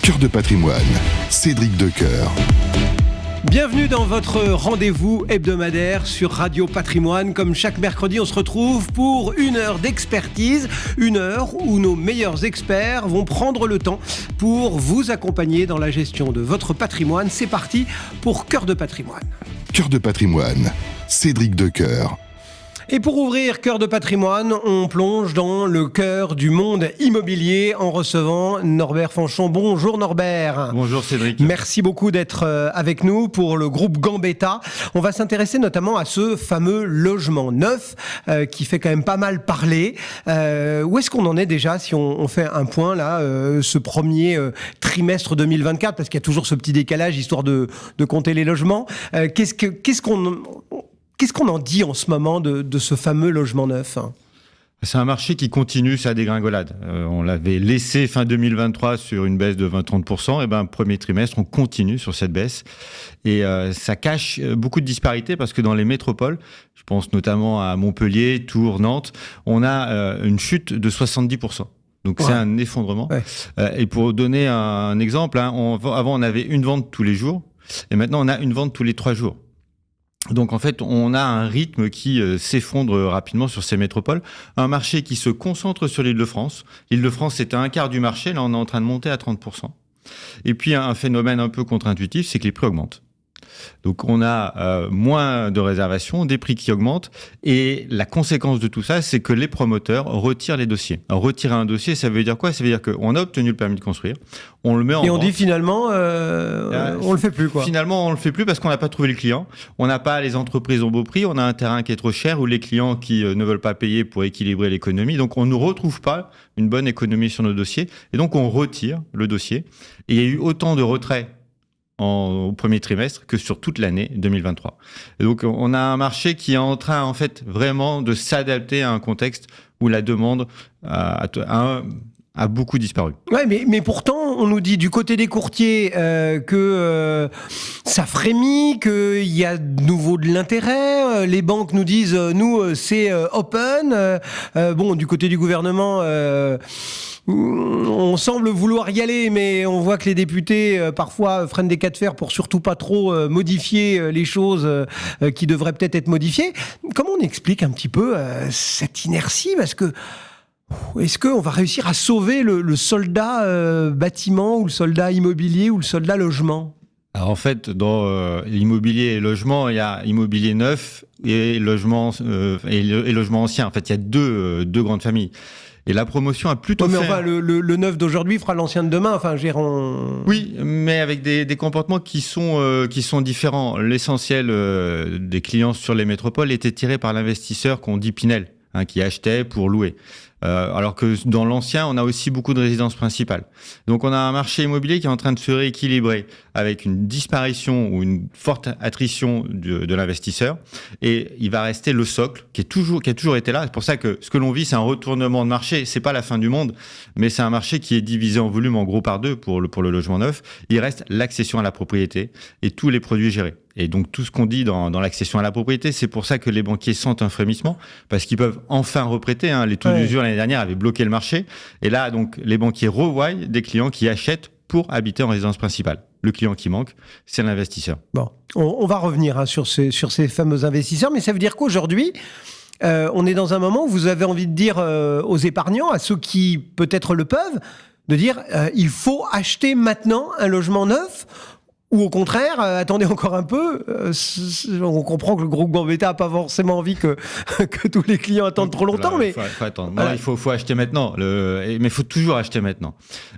Cœur de patrimoine, Cédric Decoeur. Bienvenue dans votre rendez-vous hebdomadaire sur Radio Patrimoine. Comme chaque mercredi, on se retrouve pour une heure d'expertise, une heure où nos meilleurs experts vont prendre le temps pour vous accompagner dans la gestion de votre patrimoine. C'est parti pour Cœur de patrimoine. Cœur de patrimoine, Cédric Decoeur. Et pour ouvrir Cœur de patrimoine, on plonge dans le cœur du monde immobilier en recevant Norbert Fanchon. Bonjour Norbert. Bonjour Cédric. Merci beaucoup d'être avec nous pour le groupe Gambetta. On va s'intéresser notamment à ce fameux logement neuf qui fait quand même pas mal parler. Où est-ce qu'on en est déjà si on fait un point là, ce premier trimestre 2024, parce qu'il y a toujours ce petit décalage histoire de compter les logements. Qu'est-ce qu'on en dit en ce moment de ce fameux logement neuf ? C'est un marché qui continue sa dégringolade. On l'avait laissé fin 2023 sur une baisse de 20-30%. Et premier trimestre, on continue sur cette baisse. Et ça cache beaucoup de disparités parce que dans les métropoles, je pense notamment à Montpellier, Tours, Nantes, on a une chute de 70%. Donc c'est un effondrement. Ouais. Et pour donner un exemple, avant on avait une vente tous les jours. Et maintenant on a une vente tous les 3 jours. Donc en fait, on a un rythme qui s'effondre rapidement sur ces métropoles. Un marché qui se concentre sur l'Île-de-France. L'Île-de-France, c'était un quart du marché. Là, on est en train de monter à 30%. Et puis, un phénomène un peu contre-intuitif, c'est que les prix augmentent. Donc on a moins de réservations, des prix qui augmentent, et la conséquence de tout ça, c'est que les promoteurs retirent les dossiers. Alors retirer un dossier, ça veut dire quoi ? Ça veut dire qu'on a obtenu le permis de construire, on le met en vente. Et on dit finalement, on le fait plus quoi. Finalement, on le fait plus parce qu'on n'a pas trouvé le client, on n'a pas les entreprises au beau prix, on a un terrain qui est trop cher ou les clients qui ne veulent pas payer pour équilibrer l'économie. Donc on ne retrouve pas une bonne économie sur nos dossiers, et donc on retire le dossier. Et il y a eu autant de retraits au premier trimestre que sur toute l'année 2023. Et donc, on a un marché qui est en train, en fait, vraiment de s'adapter à un contexte où la demande a beaucoup disparu. Ouais, mais pourtant, on nous dit du côté des courtiers que ça frémit, qu'il y a de nouveau de l'intérêt. Les banques nous disent, nous, c'est open. Du côté du gouvernement... on semble vouloir y aller, mais on voit que les députés parfois freinent des cas de fer pour surtout pas trop modifier les choses qui devraient peut-être être modifiées. Comment on explique un petit peu cette inertie ? Parce que est-ce qu'on va réussir à sauver le soldat bâtiment ou le soldat immobilier ou le soldat logement ? Alors en fait, dans l'immobilier et logement, il y a immobilier neuf et logement ancien. En fait, il y a deux grandes familles. Et la promotion a plutôt fait... Enfin, le neuf d'aujourd'hui fera l'ancien de demain. Enfin, Oui, mais avec des comportements qui sont différents. L'essentiel des clients sur les métropoles était tiré par l'investisseur qu'on dit Pinel, qui achetait pour louer. Alors que dans l'ancien, on a aussi beaucoup de résidences principales. Donc on a un marché immobilier qui est en train de se rééquilibrer avec une disparition ou une forte attrition de l'investisseur. Et il va rester le socle qui a toujours été là. C'est pour ça que ce que l'on vit, c'est un retournement de marché. C'est pas la fin du monde, mais c'est un marché qui est divisé en volume en gros par deux pour le logement neuf. Il reste l'accession à la propriété et tous les produits gérés. Et donc, tout ce qu'on dit dans l'accession à la propriété, c'est pour ça que les banquiers sentent un frémissement, parce qu'ils peuvent enfin reprêter. Les taux d'usure l'année dernière avaient bloqué le marché. Et là, donc, les banquiers revoient des clients qui achètent pour habiter en résidence principale. Le client qui manque, c'est l'investisseur. Bon, on va revenir sur ces fameux investisseurs, mais ça veut dire qu'aujourd'hui, on est dans un moment où vous avez envie de dire aux épargnants, à ceux qui peut-être le peuvent, de dire il faut acheter maintenant un logement neuf. Ou au contraire, attendez encore un peu, on comprend que le groupe Gambetta n'a pas forcément envie que tous les clients attendent trop longtemps. Mais faut attendre. Voilà. Il faut acheter maintenant, mais il faut toujours acheter maintenant.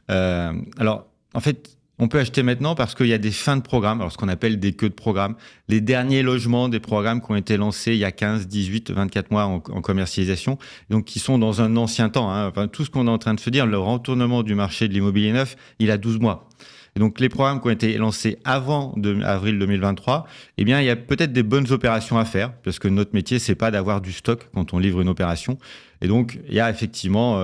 Alors, en fait, on peut acheter maintenant parce qu'il y a des fins de programme, alors ce qu'on appelle des queues de programme, les derniers logements des programmes qui ont été lancés il y a 15, 18, 24 mois en commercialisation, donc qui sont dans un ancien temps. Enfin, tout ce qu'on est en train de se dire, le retournement du marché de l'immobilier neuf, il a 12 mois. Et donc, les programmes qui ont été lancés avant avril 2023, il y a peut-être des bonnes opérations à faire, parce que notre métier, c'est pas d'avoir du stock quand on livre une opération. Et donc, il y a effectivement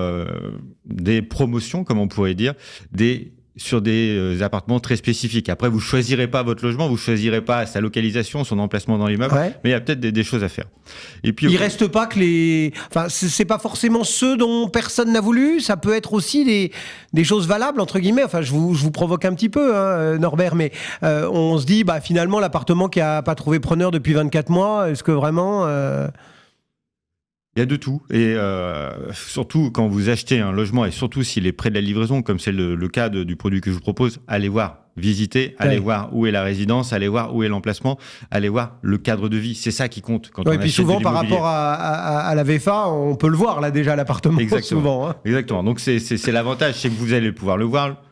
des promotions, comme on pourrait dire, des sur des appartements très spécifiques. Après, vous choisirez pas votre logement, vous choisirez pas sa localisation, son emplacement dans l'immeuble, mais il y a peut-être des choses à faire. Et puis, il reste pas que les... Enfin, c'est pas forcément ceux dont personne n'a voulu, ça peut être aussi des choses valables, entre guillemets. Enfin, je vous provoque un petit peu, hein, Norbert, mais on se dit, finalement, l'appartement qui a pas trouvé preneur depuis 24 mois, est-ce que vraiment... Il y a de tout, et surtout quand vous achetez un logement, et surtout s'il est près de la livraison, comme c'est le cas du produit que je vous propose, allez voir, visitez, allez voir où est la résidence, allez voir où est l'emplacement, allez voir le cadre de vie, c'est ça qui compte quand on achète de l'immobilier. Et puis souvent par rapport à la VFA, on peut le voir là déjà l'appartement. Exactement. Souvent. Hein. Exactement, donc c'est l'avantage, c'est que vous allez pouvoir le voir,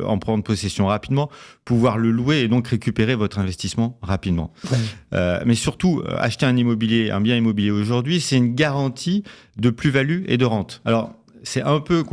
en prendre possession rapidement, pouvoir le louer et donc récupérer votre investissement rapidement. Mais surtout, acheter un bien immobilier aujourd'hui, c'est une garantie de plus-value et de rente. Alors, c'est un peu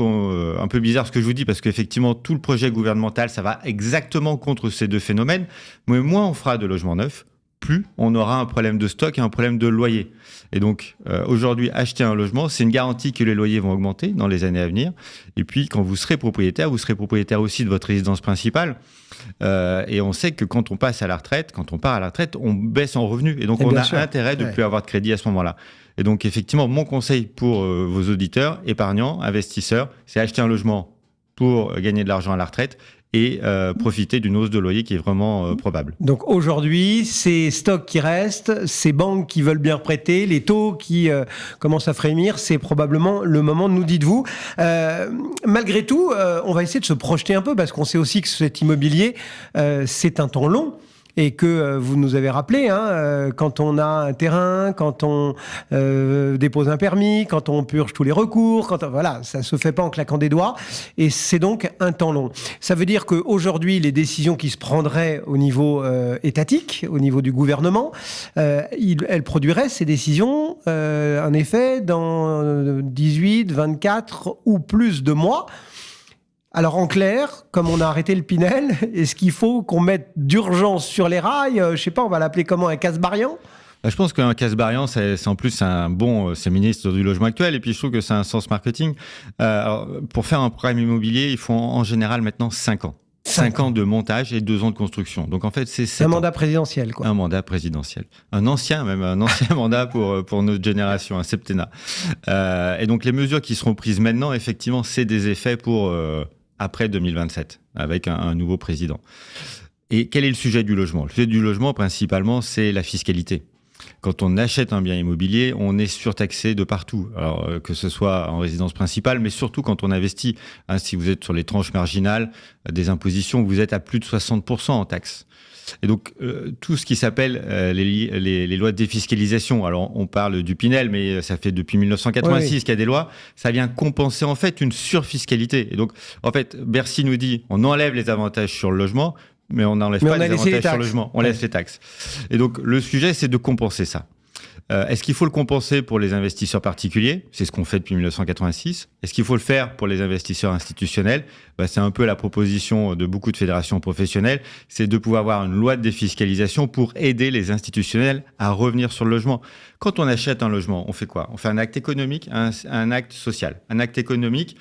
bizarre ce que je vous dis parce qu'effectivement, tout le projet gouvernemental, ça va exactement contre ces deux phénomènes. Mais moins on fera de logements neufs, plus on aura un problème de stock et un problème de loyer. Et donc, aujourd'hui, acheter un logement, c'est une garantie que les loyers vont augmenter dans les années à venir. Et puis, quand vous serez propriétaire aussi de votre résidence principale. Et on sait que quand on part à la retraite, on baisse en revenus. Et donc, on a intérêt de ne plus avoir de crédit à ce moment-là. Et donc, effectivement, mon conseil pour vos auditeurs, épargnants, investisseurs, c'est acheter un logement pour gagner de l'argent à la retraite et profiter d'une hausse de loyer qui est vraiment probable. Donc aujourd'hui, ces stocks qui restent, ces banques qui veulent bien prêter, les taux qui commencent à frémir, c'est probablement le moment, nous dites-vous. Malgré tout, on va essayer de se projeter un peu parce qu'on sait aussi que cet immobilier, c'est un temps long. Et que vous nous avez rappelé, quand on a un terrain, quand on dépose un permis, quand on purge tous les recours, voilà, ça se fait pas en claquant des doigts. Et c'est donc un temps long. Ça veut dire qu'aujourd'hui, les décisions qui se prendraient au niveau étatique, au niveau du gouvernement, elles produiraient ces décisions, en effet, dans 18, 24 ou plus de mois. Alors en clair, comme on a arrêté le Pinel, est-ce qu'il faut qu'on mette d'urgence sur les rails, je sais pas, on va l'appeler comment, un Kasbarian ? Je pense qu'un Kasbarian, c'est en plus c'est ministre du logement actuel, et puis je trouve que c'est un sens marketing. Alors, pour faire un programme immobilier, il faut en général maintenant 5 ans. 5 ans de montage et 2 ans de construction. Donc en fait, c'est 7 ans. Un mandat présidentiel, quoi. Un mandat présidentiel. Un ancien mandat pour notre génération, un septennat. Et donc les mesures qui seront prises maintenant, effectivement, c'est des effets pour après 2027, avec un nouveau président. Et quel est le sujet du logement ? Le sujet du logement, principalement, c'est la fiscalité. Quand on achète un bien immobilier, on est surtaxé de partout. Alors, que ce soit en résidence principale, mais surtout quand on investit. Si vous êtes sur les tranches marginales des impositions, vous êtes à plus de 60% en taxes. Et donc, tout ce qui s'appelle les lois de défiscalisation, alors on parle du Pinel, mais ça fait depuis 1986 qu'il y a des lois, ça vient compenser en fait une surfiscalité. Et donc, en fait, Bercy nous dit, on enlève les avantages sur le logement, mais on n'enlève pas les avantages sur le logement, on laisse les taxes. Et donc, le sujet, c'est de compenser ça. Est-ce qu'il faut le compenser pour les investisseurs particuliers ? C'est ce qu'on fait depuis 1986. Est-ce qu'il faut le faire pour les investisseurs institutionnels ? C'est un peu la proposition de beaucoup de fédérations professionnelles, c'est de pouvoir avoir une loi de défiscalisation pour aider les institutionnels à revenir sur le logement. Quand on achète un logement, on fait quoi ? On fait un acte économique, un acte social. Un acte économique,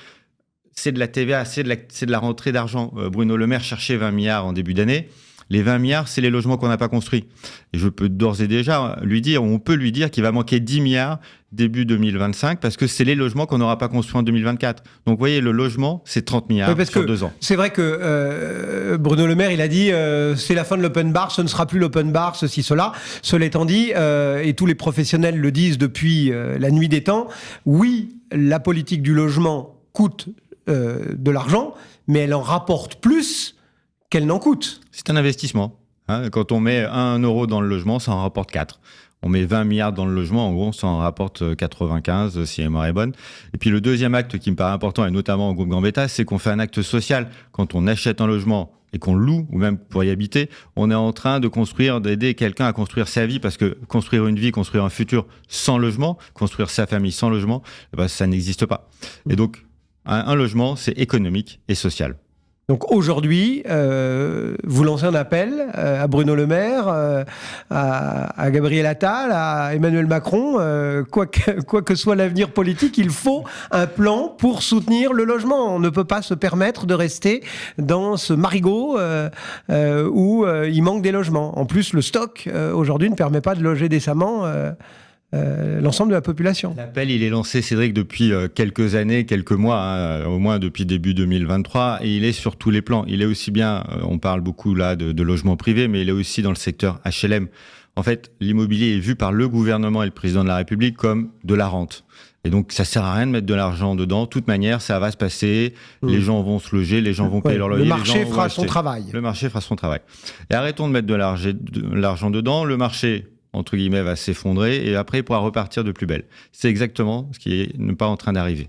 c'est de la TVA, c'est de la rentrée d'argent. Bruno Le Maire cherchait 20 milliards en début d'année. Les 20 milliards, c'est les logements qu'on n'a pas construits. Et je peux d'ores et déjà on peut lui dire qu'il va manquer 10 milliards début 2025 parce que c'est les logements qu'on n'aura pas construits en 2024. Donc, vous voyez, le logement, c'est 30 milliards sur 2 ans. C'est vrai que Bruno Le Maire, il a dit c'est la fin de l'open bar, ce ne sera plus l'open bar, ceci, cela. Cela étant dit, et tous les professionnels le disent depuis la nuit des temps, oui, la politique du logement coûte de l'argent, mais elle en rapporte plus qu'elle n'en coûte. C'est un investissement. Quand on met 1 euro dans le logement, ça en rapporte 4. On met 20 milliards dans le logement, en gros, ça en rapporte 95, si la mémoire est bonne. Et puis le deuxième acte qui me paraît important, et notamment au groupe Gambetta, c'est qu'on fait un acte social. Quand on achète un logement et qu'on loue, ou même pour y habiter, on est en train d'aider quelqu'un à construire sa vie, parce que construire une vie, construire un futur sans logement, construire sa famille sans logement, ça n'existe pas. Et donc, un logement, c'est économique et social. Donc aujourd'hui, vous lancez un appel à Bruno Le Maire, à Gabriel Attal, à Emmanuel Macron, quoi que soit l'avenir politique, il faut un plan pour soutenir le logement. On ne peut pas se permettre de rester dans ce marigot où il manque des logements. En plus, le stock aujourd'hui ne permet pas de loger décemment l'ensemble de la population. L'appel, il est lancé, Cédric, depuis quelques années, quelques mois, au moins depuis début 2023, et il est sur tous les plans. Il est aussi bien, on parle beaucoup là de logement privé, mais il est aussi dans le secteur HLM. En fait, l'immobilier est vu par le gouvernement et le président de la République comme de la rente. Et donc, ça sert à rien de mettre de l'argent dedans. De toute manière, ça va se passer. Les gens vont se loger, les gens vont payer leur loyer. Le marché fera son travail. Le marché fera son travail. Et arrêtons de mettre de l'argent dedans. Le marché, entre guillemets, va s'effondrer et après, il pourra repartir de plus belle. C'est exactement ce qui n'est pas en train d'arriver.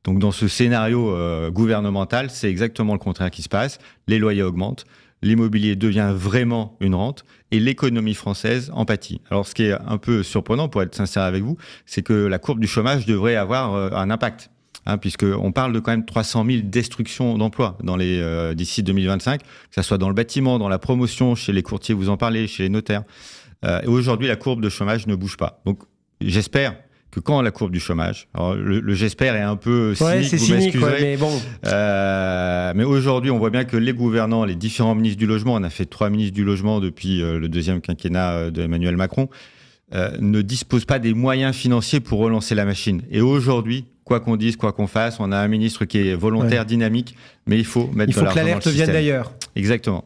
Donc, dans ce scénario gouvernemental, c'est exactement le contraire qui se passe. Les loyers augmentent, l'immobilier devient vraiment une rente et l'économie française en pâtit. Alors, ce qui est un peu surprenant, pour être sincère avec vous, c'est que la courbe du chômage devrait avoir un impact. Puisqu'on parle de quand même 300 000 destructions d'emplois d'ici 2025, que ce soit dans le bâtiment, dans la promotion, chez les courtiers, vous en parlez, chez les notaires. Et aujourd'hui, la courbe de chômage ne bouge pas. Donc, j'espère que quand la courbe du chômage, alors le j'espère est un peu cynique, c'est vous cynique, m'excuserez, mais bon. Mais aujourd'hui, on voit bien que les gouvernants, les différents ministres du logement, on a fait 3 ministres du logement depuis le deuxième quinquennat d'Emmanuel Macron, ne disposent pas des moyens financiers pour relancer la machine. Et aujourd'hui, quoi qu'on dise, quoi qu'on fasse, on a un ministre qui est volontaire, dynamique, mais il faut mettre de l'argent dans le système. Il faut que l'alerte vienne d'ailleurs. Exactement.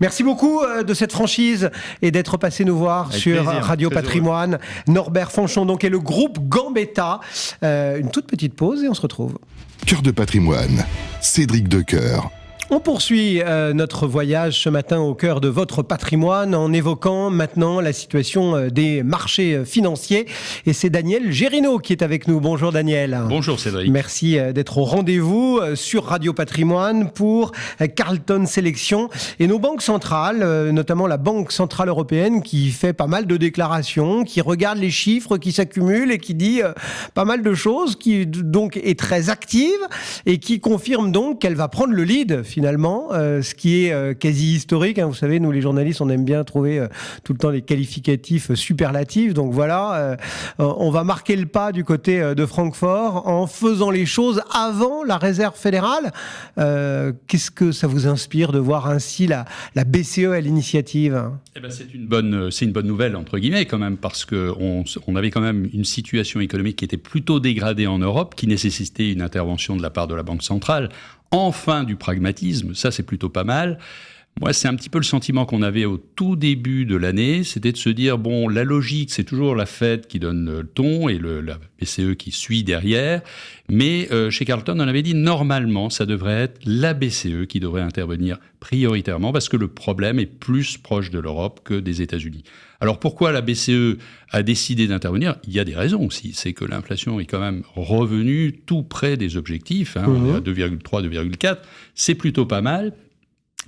Merci beaucoup de cette franchise et d'être passé nous voir avec sur plaisir, Radio Patrimoine. Norbert Fanchon, donc, et le groupe Gambetta. Une toute petite pause et on se retrouve. Cœur de patrimoine, Cédric Decoeur. On poursuit notre voyage ce matin au cœur de votre patrimoine en évoquant maintenant la situation des marchés financiers. Et c'est Daniel Gérinaud qui est avec nous. Bonjour Daniel. Bonjour Cédric. Merci d'être au rendez-vous sur Radio Patrimoine pour Carlton Sélection et nos banques centrales, notamment la Banque Centrale Européenne qui fait pas mal de déclarations, qui regarde les chiffres qui s'accumulent et qui dit pas mal de choses, qui donc est très active et qui confirme donc qu'elle va prendre le lead finalement, ce qui est quasi historique. Vous savez, nous les journalistes, on aime bien trouver tout le temps les qualificatifs superlatifs. Donc voilà, on va marquer le pas du côté de Francfort en faisant les choses avant la Réserve fédérale. Qu'est-ce que ça vous inspire de voir ainsi la BCE à l'initiative ? C'est une bonne nouvelle, entre guillemets, quand même, parce qu'on avait quand même une situation économique qui était plutôt dégradée en Europe, qui nécessitait une intervention de la part de la Banque centrale. Enfin, du pragmatisme, ça c'est plutôt pas mal. Moi, c'est un petit peu le sentiment qu'on avait au tout début de l'année, c'était de se dire, bon, la logique, c'est toujours la Fed qui donne le ton et la BCE qui suit derrière. Mais chez Carlton, on avait dit, normalement, ça devrait être la BCE qui devrait intervenir prioritairement parce que le problème est plus proche de l'Europe que des États-Unis. Alors, pourquoi la BCE a décidé d'intervenir ? Il y a des raisons aussi. C'est que l'inflation est quand même revenue tout près des objectifs. On est à 2,3, 2,4. C'est plutôt pas mal.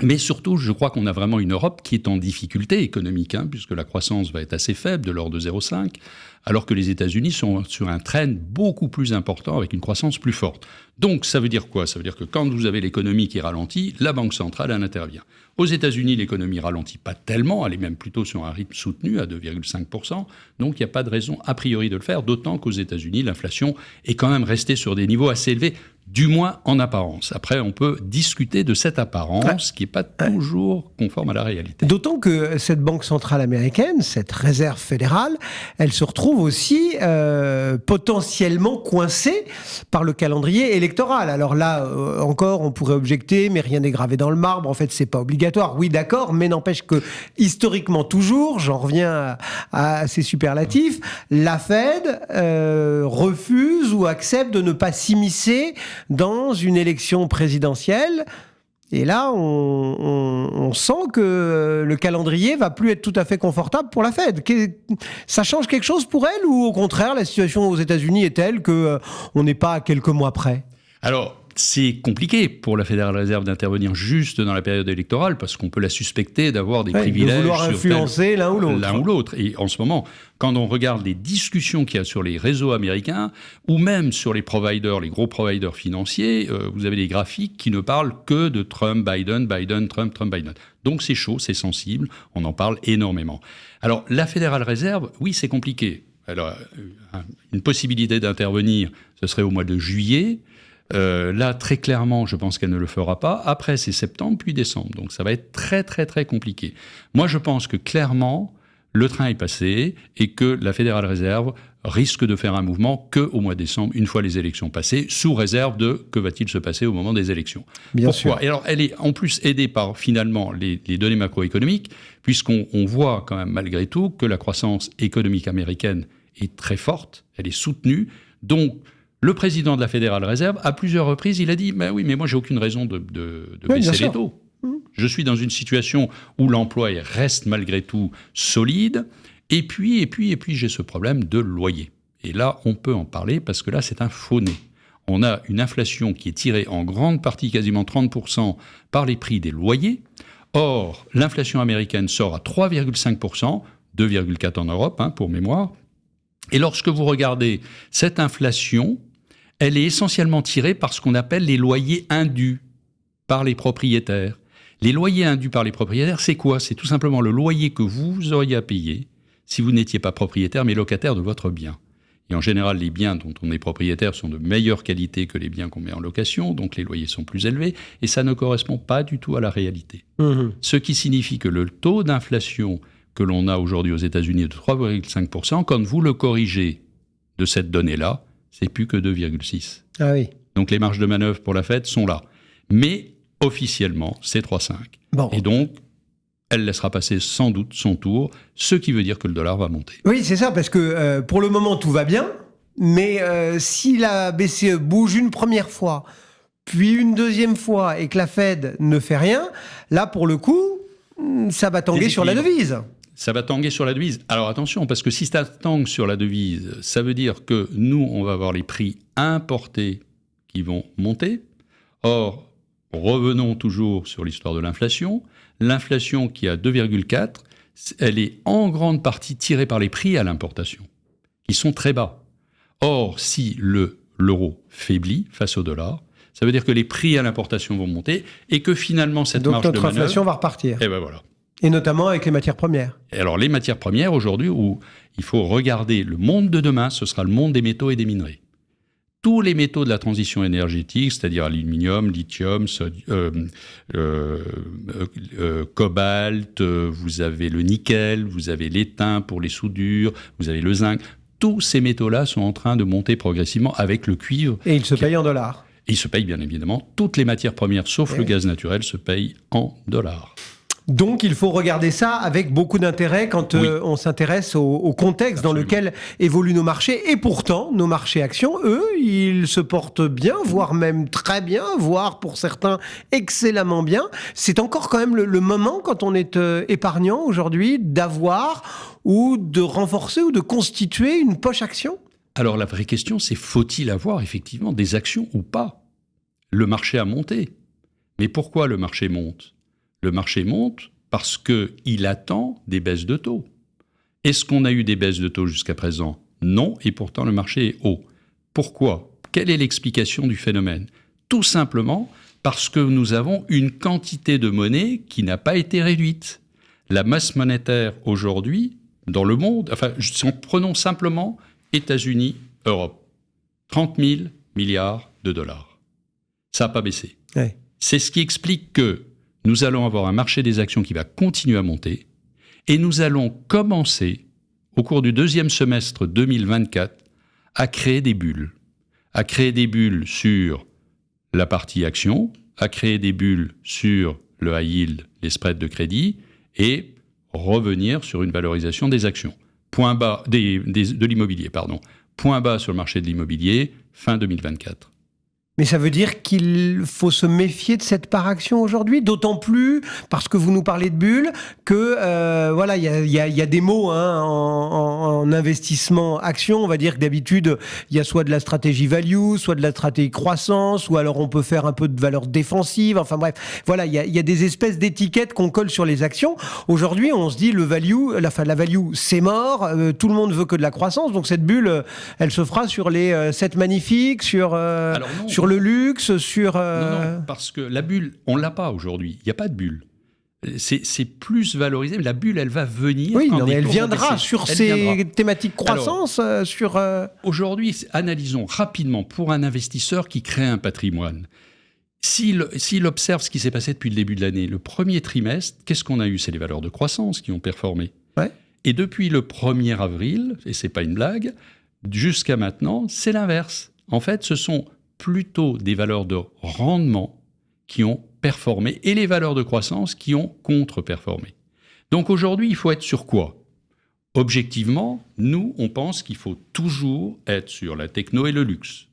Mais surtout, je crois qu'on a vraiment une Europe qui est en difficulté économique, puisque la croissance va être assez faible, de l'ordre de 0,5, alors que les États-Unis sont sur un trend beaucoup plus important, avec une croissance plus forte. Donc, ça veut dire quoi ? Ça veut dire que quand vous avez l'économie qui ralentit, la Banque centrale, elle intervient. Aux États-Unis, l'économie ralentit pas tellement, elle est même plutôt sur un rythme soutenu à 2,5%, donc il n'y a pas de raison a priori de le faire, d'autant qu'aux États-Unis, l'inflation est quand même restée sur des niveaux assez élevés, du moins en apparence. Après, on peut discuter de cette apparence qui n'est pas toujours conforme à la réalité. D'autant que cette Banque centrale américaine, cette Réserve fédérale, elle se retrouve aussi potentiellement coincée par le calendrier électoral. Alors là, encore, on pourrait objecter, mais rien n'est gravé dans le marbre. En fait, c'est pas obligatoire. Oui, d'accord, mais n'empêche que historiquement toujours, j'en reviens à ces superlatifs, la Fed refuse ou accepte de ne pas s'immiscer dans une élection présidentielle. Et là, on sent que le calendrier va plus être tout à fait confortable pour la Fed. Ça change quelque chose pour elle ou au contraire, la situation aux États-Unis est telle qu'on n'est pas à quelques mois près ? Alors, c'est compliqué pour la Fédérale Réserve d'intervenir juste dans la période électorale parce qu'on peut la suspecter d'avoir des privilèges. De vouloir influencer l'un ou l'autre. Et en ce moment, quand on regarde les discussions qu'il y a sur les réseaux américains ou même sur les providers, les gros providers financiers, vous avez des graphiques qui ne parlent que de Trump, Biden, Biden, Trump, Trump, Biden. Donc c'est chaud, c'est sensible, on en parle énormément. Alors la Fédérale Réserve, oui, c'est compliqué. Alors une possibilité d'intervenir, ce serait au mois de juillet. Là, très clairement, je pense qu'elle ne le fera pas. Après, c'est septembre, puis décembre. Donc, ça va être très, très, très compliqué. Moi, je pense que clairement, le train est passé et que la Fédérale Réserve risque de faire un mouvement qu'au mois de décembre, une fois les élections passées, sous réserve de que va-t-il se passer au moment des élections. Bien Pourquoi sûr. Et alors, elle est en plus aidée par, finalement, les données macroéconomiques, puisqu'on voit quand même, malgré tout, que la croissance économique américaine est très forte, elle est soutenue. Donc, le président de la Fédérale Réserve, à plusieurs reprises, il a dit « oui, mais moi, j'ai aucune raison de baisser les taux. Je suis dans une situation où l'emploi reste malgré tout solide, et puis j'ai ce problème de loyer. » Et là, on peut en parler parce que là, c'est un faux nez. On a une inflation qui est tirée en grande partie, quasiment 30%, par les prix des loyers. Or, l'inflation américaine sort à 3,5%, 2,4% en Europe, pour mémoire. Et lorsque vous regardez cette inflation, elle est essentiellement tirée par ce qu'on appelle les loyers indus par les propriétaires. Les loyers indus par les propriétaires, c'est quoi ? C'est tout simplement le loyer que vous auriez à payer si vous n'étiez pas propriétaire, mais locataire de votre bien. Et en général, les biens dont on est propriétaire sont de meilleure qualité que les biens qu'on met en location, donc les loyers sont plus élevés, et ça ne correspond pas du tout à la réalité. Ce qui signifie que le taux d'inflation que l'on a aujourd'hui aux États-Unis de 3,5%, quand vous le corrigez de cette donnée-là, c'est plus que 2,6%. Ah oui. Donc les marges de manœuvre pour la Fed sont là. Mais officiellement, c'est 3,5%. Bon. Et donc, elle laissera passer sans doute son tour, ce qui veut dire que le dollar va monter. Oui, c'est ça, parce que pour le moment, tout va bien. Mais si la BCE bouge une première fois, puis une deuxième fois, et que la Fed ne fait rien, là, pour le coup, ça va tanguer sur la devise. Ça va tanguer sur la devise. Alors attention, parce que si ça tangue sur la devise, ça veut dire que nous, on va avoir les prix importés qui vont monter. Or, revenons toujours sur l'histoire de l'inflation. L'inflation qui est à 2,4, elle est en grande partie tirée par les prix à l'importation, qui sont très bas. Or, si l'euro faiblit face au dollar, ça veut dire que les prix à l'importation vont monter et que finalement, cette marge de manœuvre... Donc notre inflation va repartir. Et ben voilà. Et notamment avec les matières premières. Et alors, les matières premières, aujourd'hui, où il faut regarder le monde de demain, ce sera le monde des métaux et des minerais. Tous les métaux de la transition énergétique, c'est-à-dire aluminium, lithium, cobalt, vous avez le nickel, vous avez l'étain pour les soudures, vous avez le zinc. Tous ces métaux-là sont en train de monter progressivement avec le cuivre. Et ils se payent en dollars. Et ils se payent bien évidemment. Toutes les matières premières, sauf le gaz naturel, se payent en dollars. Donc, il faut regarder ça avec beaucoup d'intérêt quand on s'intéresse au contexte dans lequel évoluent nos marchés. Et pourtant, nos marchés actions, eux, ils se portent bien, voire même très bien, voire pour certains excellemment bien. C'est encore quand même le moment, quand on est épargnant aujourd'hui, d'avoir ou de renforcer ou de constituer une poche action. Alors, la vraie question, c'est faut-il avoir effectivement des actions ou pas ? Le marché a monté. Mais pourquoi le marché monte ? Le marché monte parce qu'il attend des baisses de taux. Est-ce qu'on a eu des baisses de taux jusqu'à présent ? Non, et pourtant le marché est haut. Pourquoi ? Quelle est l'explication du phénomène ? Tout simplement parce que nous avons une quantité de monnaie qui n'a pas été réduite. La masse monétaire aujourd'hui, dans le monde, si on prenons simplement États-Unis, Europe, 30 000 milliards de dollars. Ça n'a pas baissé. Ouais. C'est ce qui explique que nous allons avoir un marché des actions qui va continuer à monter et nous allons commencer, au cours du deuxième semestre 2024, à créer des bulles. À créer des bulles sur la partie actions, à créer des bulles sur le high yield, les spreads de crédit, et revenir sur une valorisation des actions. Point bas, de l'immobilier, pardon. Point bas sur le marché de l'immobilier, fin 2024. Mais ça veut dire qu'il faut se méfier de cette part action aujourd'hui, d'autant plus, parce que vous nous parlez de bulles, que voilà, il y a des mots en investissement action. On va dire que d'habitude, il y a soit de la stratégie value, soit de la stratégie croissance, ou alors on peut faire un peu de valeur défensive. Enfin bref, voilà, il y a des espèces d'étiquettes qu'on colle sur les actions. Aujourd'hui, on se dit la value, c'est mort. Tout le monde veut que de la croissance. Donc cette bulle, elle se fera sur les 7 magnifiques, sur le luxe, sur... Non, parce que la bulle, on ne l'a pas aujourd'hui. Il n'y a pas de bulle. C'est plus valorisé, mais la bulle, elle va venir. Oui, mais elle viendra sur ces thématiques croissance. Aujourd'hui, analysons rapidement pour un investisseur qui crée un patrimoine. S'il observe ce qui s'est passé depuis le début de l'année, le premier trimestre, qu'est-ce qu'on a eu ? C'est les valeurs de croissance qui ont performé. Ouais. Et depuis le 1er avril, et ce n'est pas une blague, jusqu'à maintenant, c'est l'inverse. En fait, ce sont plutôt des valeurs de rendement qui ont performé et les valeurs de croissance qui ont contre-performé. Donc aujourd'hui, il faut être sur quoi ? Objectivement, nous, on pense qu'il faut toujours être sur la techno et le luxe.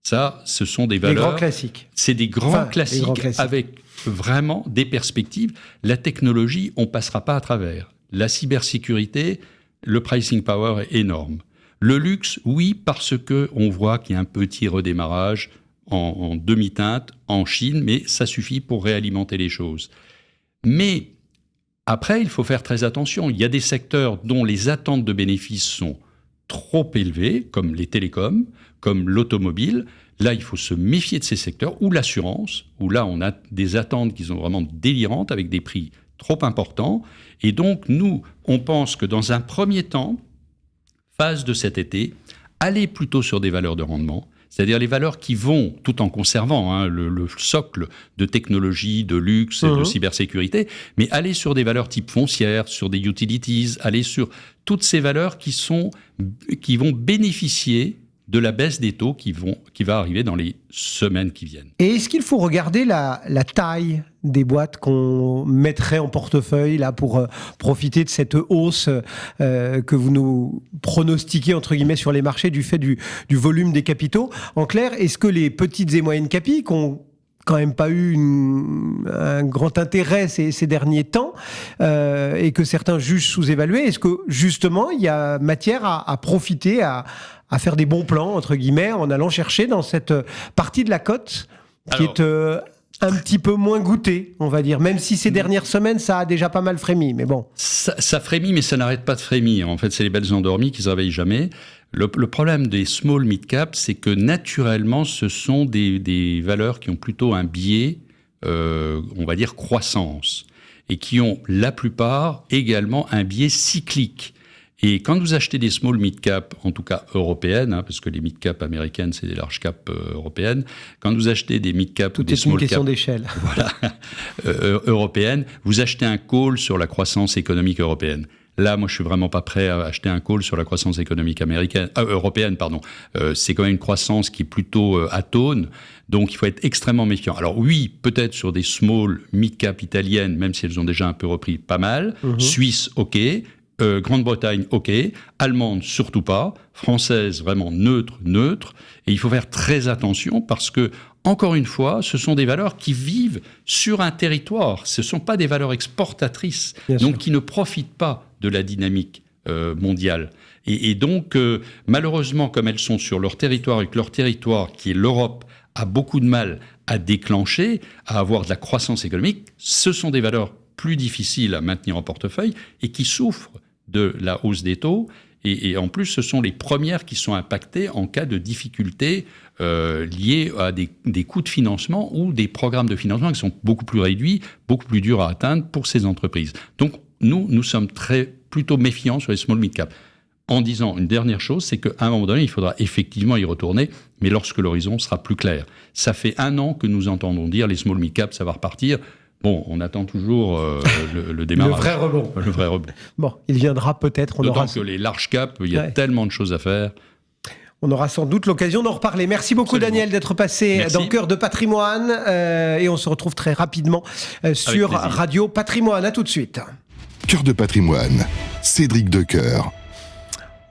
Ça, ce sont des valeurs... Des grands classiques. C'est des grands classiques avec vraiment des perspectives. La technologie, on ne passera pas à travers. La cybersécurité, le pricing power est énorme. Le luxe, oui, parce qu'on voit qu'il y a un petit redémarrage en demi-teinte en Chine, mais ça suffit pour réalimenter les choses. Mais après, il faut faire très attention. Il y a des secteurs dont les attentes de bénéfices sont trop élevées, comme les télécoms, comme l'automobile. Là, il faut se méfier de ces secteurs, ou l'assurance, où là, on a des attentes qui sont vraiment délirantes, avec des prix trop importants. Et donc, nous, on pense que dans un premier temps, phase de cet été, aller plutôt sur des valeurs de rendement, c'est-à-dire les valeurs qui vont, tout en conservant le socle de technologie, de luxe et de cybersécurité, mais aller sur des valeurs type foncière, sur des utilities, aller sur toutes ces valeurs qui vont bénéficier de la baisse des taux qui va arriver dans les semaines qui viennent. Et est-ce qu'il faut regarder la taille des boîtes qu'on mettrait en portefeuille là pour profiter de cette hausse que vous nous pronostiquez entre guillemets sur les marchés du fait du volume des capitaux? En clair, est-ce que les petites et moyennes capis qui ont quand même pas eu un grand intérêt ces derniers temps et que certains jugent sous-évalués, est-ce que justement il y a matière à profiter, à faire des bons plans entre guillemets en allant chercher dans cette partie de la cote qui est un petit peu moins goûtée, on va dire, même si ces dernières semaines ça a déjà pas mal frémi, mais bon. Ça frémit, mais ça n'arrête pas de frémir. En fait, c'est les belles endormies qui ne se réveillent jamais. Le problème des small mid-cap, c'est que naturellement, ce sont des valeurs qui ont plutôt un biais, on va dire, croissance, et qui ont la plupart également un biais cyclique. Et quand vous achetez des small mid-cap, en tout cas européennes, parce que les mid-cap américaines, c'est des large-cap européennes, quand vous achetez des mid-cap ou des small-cap... Tout est une question d'échelle. Voilà, européennes, vous achetez un call sur la croissance économique européenne. Là, moi, je suis vraiment pas prêt à acheter un call sur la croissance économique européenne. C'est quand même une croissance qui est plutôt atone, donc il faut être extrêmement méfiant. Alors oui, peut-être sur des small mid-cap italiennes, même si elles ont déjà un peu repris pas mal. Suisse, ok. Grande-Bretagne, ok. Allemande, surtout pas. Française, vraiment neutre. Et il faut faire très attention parce que, encore une fois, ce sont des valeurs qui vivent sur un territoire. Ce ne sont pas des valeurs exportatrices, donc qui ne profitent pas de la dynamique mondiale. Et donc, malheureusement, comme elles sont sur leur territoire et que leur territoire, qui est l'Europe, a beaucoup de mal à déclencher, à avoir de la croissance économique, ce sont des valeurs plus difficiles à maintenir en portefeuille et qui souffrent de la hausse des taux. Et en plus, ce sont les premières qui sont impactées en cas de difficultés liées à des coûts de financement ou des programmes de financement qui sont beaucoup plus réduits, beaucoup plus durs à atteindre pour ces entreprises. Donc, nous sommes plutôt méfiants sur les small mid-cap. En disant une dernière chose, c'est qu'à un moment donné, il faudra effectivement y retourner, mais lorsque l'horizon sera plus clair. Ça fait 1 an que nous entendons dire les small mid-cap, ça va repartir. Bon, on attend toujours le démarrage. Le vrai rebond. Bon, il viendra peut-être. D'autant que les large cap, il y a tellement de choses à faire. On aura sans doute l'occasion d'en reparler. Merci beaucoup, Daniel, d'être passé dans Cœur de Patrimoine. Et on se retrouve très rapidement sur Radio Patrimoine. À tout de suite. Cœur de Patrimoine, Cédric Decoeur.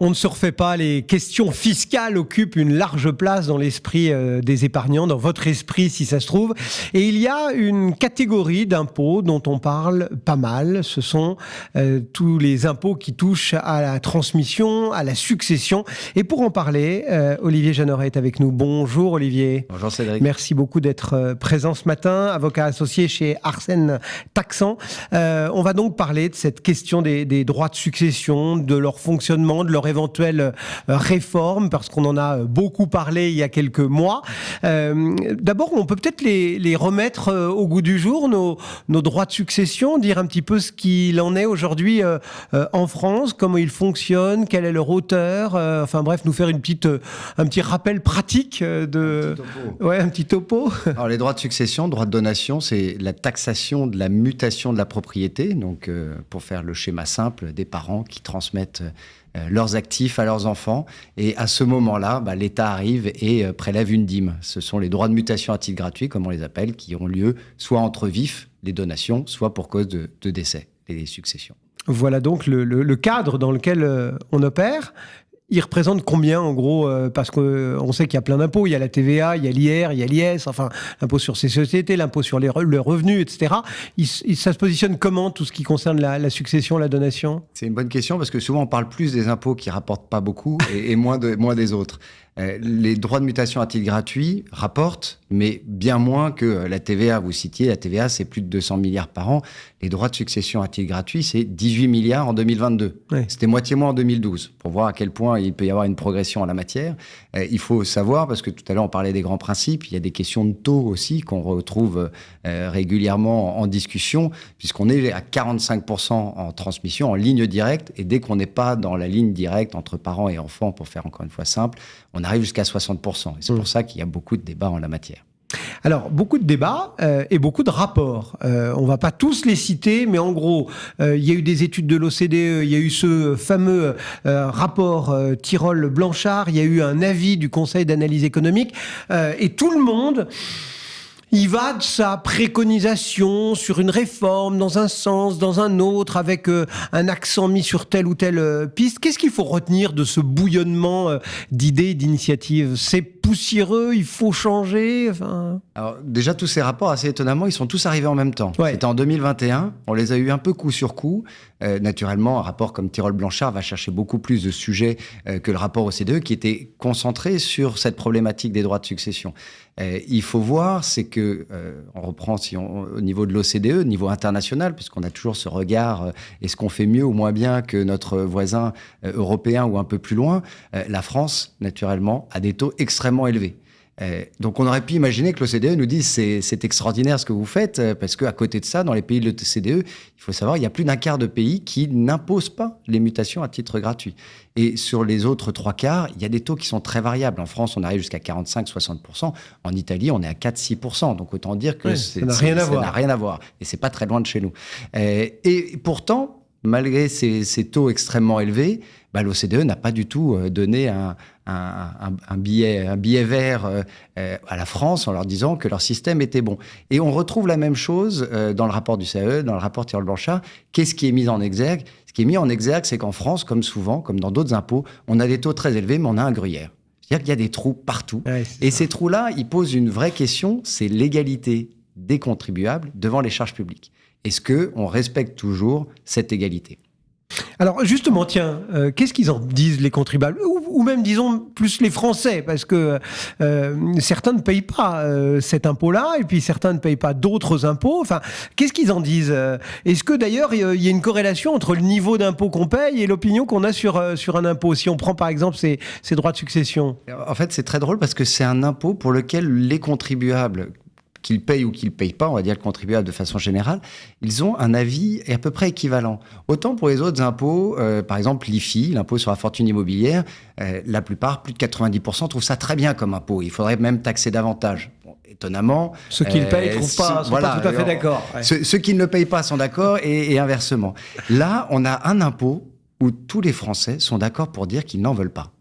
On ne se refait pas, les questions fiscales occupent une large place dans l'esprit des épargnants, dans votre esprit si ça se trouve. Et il y a une catégorie d'impôts dont on parle pas mal. Ce sont tous les impôts qui touchent à la transmission, à la succession. Et pour en parler, Olivier Jeanneret est avec nous. Bonjour Olivier. Bonjour Cédric. Merci beaucoup d'être présent ce matin, avocat associé chez Arsène Taxan. On va donc parler de cette question des droits de succession, de leur fonctionnement, de leur éventuelle réforme, parce qu'on en a beaucoup parlé il y a quelques mois. D'abord, on peut peut-être les remettre au goût du jour, nos droits de succession, dire un petit peu ce qu'il en est aujourd'hui en France, comment ils fonctionnent, quelle est leur hauteur, enfin bref, nous faire un petit rappel pratique un petit topo. Alors les droits de succession, droits de donation, c'est la taxation de la mutation de la propriété, donc pour faire le schéma simple, des parents qui transmettent leurs actifs à leurs enfants. Et à ce moment-là, l'État arrive et prélève une dîme. Ce sont les droits de mutation à titre gratuit, comme on les appelle, qui ont lieu soit entre vifs, les donations, soit pour cause de décès, les successions. Voilà donc le cadre dans lequel on opère. Il représente combien en gros parce qu'on sait qu'il y a plein d'impôts, il y a la TVA, il y a l'IR, il y a l'IS, enfin l'impôt sur ces sociétés, l'impôt sur le revenu, etc. Ça se positionne comment tout ce qui concerne la succession, la donation ? C'est une bonne question parce que souvent on parle plus des impôts qui rapportent pas beaucoup et moins des autres. Les droits de mutation à titre gratuit rapportent, mais bien moins que la TVA. Vous citiez, la TVA, c'est plus de 200 milliards par an. Les droits de succession à titre gratuit, c'est 18 milliards en 2022. Oui. C'était moitié moins en 2012, pour voir à quel point il peut y avoir une progression en la matière. Il faut savoir, parce que tout à l'heure on parlait des grands principes, il y a des questions de taux aussi qu'on retrouve régulièrement en discussion, puisqu'on est à 45% en transmission, en ligne directe, et dès qu'on n'est pas dans la ligne directe entre parents et enfants, pour faire encore une fois simple, on arrive jusqu'à 60%. Et c'est pour ça qu'il y a beaucoup de débats en la matière. Alors, beaucoup de débats et beaucoup de rapports. On ne va pas tous les citer, mais en gros, il y a eu des études de l'OCDE, il y a eu ce fameux rapport Tirole-Blanchard, il y a eu un avis du Conseil d'analyse économique, et tout le monde... Il va de sa préconisation sur une réforme dans un sens, dans un autre, avec un accent mis sur telle ou telle piste. Qu'est-ce qu'il faut retenir de ce bouillonnement d'idées, d'initiatives ? C'est poussiéreux, il faut changer. Alors déjà, tous ces rapports, assez étonnamment, ils sont tous arrivés en même temps. Ouais. C'était en 2021, on les a eu un peu coup sur coup. Naturellement, un rapport comme Tirole-Blanchard va chercher beaucoup plus de sujets que le rapport OCDE, qui était concentré sur cette problématique des droits de succession. Il faut voir, c'est que, on reprend au niveau de l'OCDE, au niveau international, puisqu'on a toujours ce regard, est-ce qu'on fait mieux ou moins bien que notre voisin européen ou un peu plus loin, la France, naturellement, a des taux extrêmement élevés. Donc on aurait pu imaginer que l'OCDE nous dise c'est extraordinaire ce que vous faites, parce qu'à côté de ça, dans les pays de l'OCDE, il faut savoir, il y a plus d'un quart de pays qui n'imposent pas les mutations à titre gratuit. Et sur les autres 3/4, il y a des taux qui sont très variables. En France, on arrive jusqu'à 45-60%. En Italie, on est à 4-6%. Donc autant dire que ça n'a rien à voir. Et c'est pas très loin de chez nous. Et pourtant, malgré ces taux extrêmement élevés, l'OCDE n'a pas du tout donné un billet vert à la France en leur disant que leur système était bon. Et on retrouve la même chose dans le rapport du CAE, dans le rapport Tirole-Blanchard. Qu'est-ce qui est mis en exergue ? Ce qui est mis en exergue, c'est qu'en France, comme souvent, comme dans d'autres impôts, on a des taux très élevés, mais on a un gruyère. C'est-à-dire qu'il y a des trous partout. Ouais, et ces trous-là, ils posent une vraie question, c'est l'égalité des contribuables devant les charges publiques. Est-ce qu'on respecte toujours cette égalité ? Alors justement, tiens, qu'est-ce qu'ils en disent les contribuables ou même disons plus les Français, parce que certains ne payent pas cet impôt-là et puis certains ne payent pas d'autres impôts. Enfin, qu'est-ce qu'ils en disent ? Est-ce que d'ailleurs il y a une corrélation entre le niveau d'impôt qu'on paye et l'opinion qu'on a sur un impôt ? Si on prend par exemple ces droits de succession. En fait, c'est très drôle parce que c'est un impôt pour lequel les contribuables, qu'ils payent ou qu'ils ne payent pas, on va dire le contribuable de façon générale, ils ont un avis à peu près équivalent. Autant pour les autres impôts, par exemple l'IFI, l'impôt sur la fortune immobilière, la plupart, plus de 90%, trouvent ça très bien comme impôt. Il faudrait même taxer davantage. Bon, étonnamment... Ceux qui le payent ne sont pas tout à fait d'accord. Ouais. Ceux qui ne le payent pas sont d'accord et inversement. Là, on a un impôt où tous les Français sont d'accord pour dire qu'ils n'en veulent pas.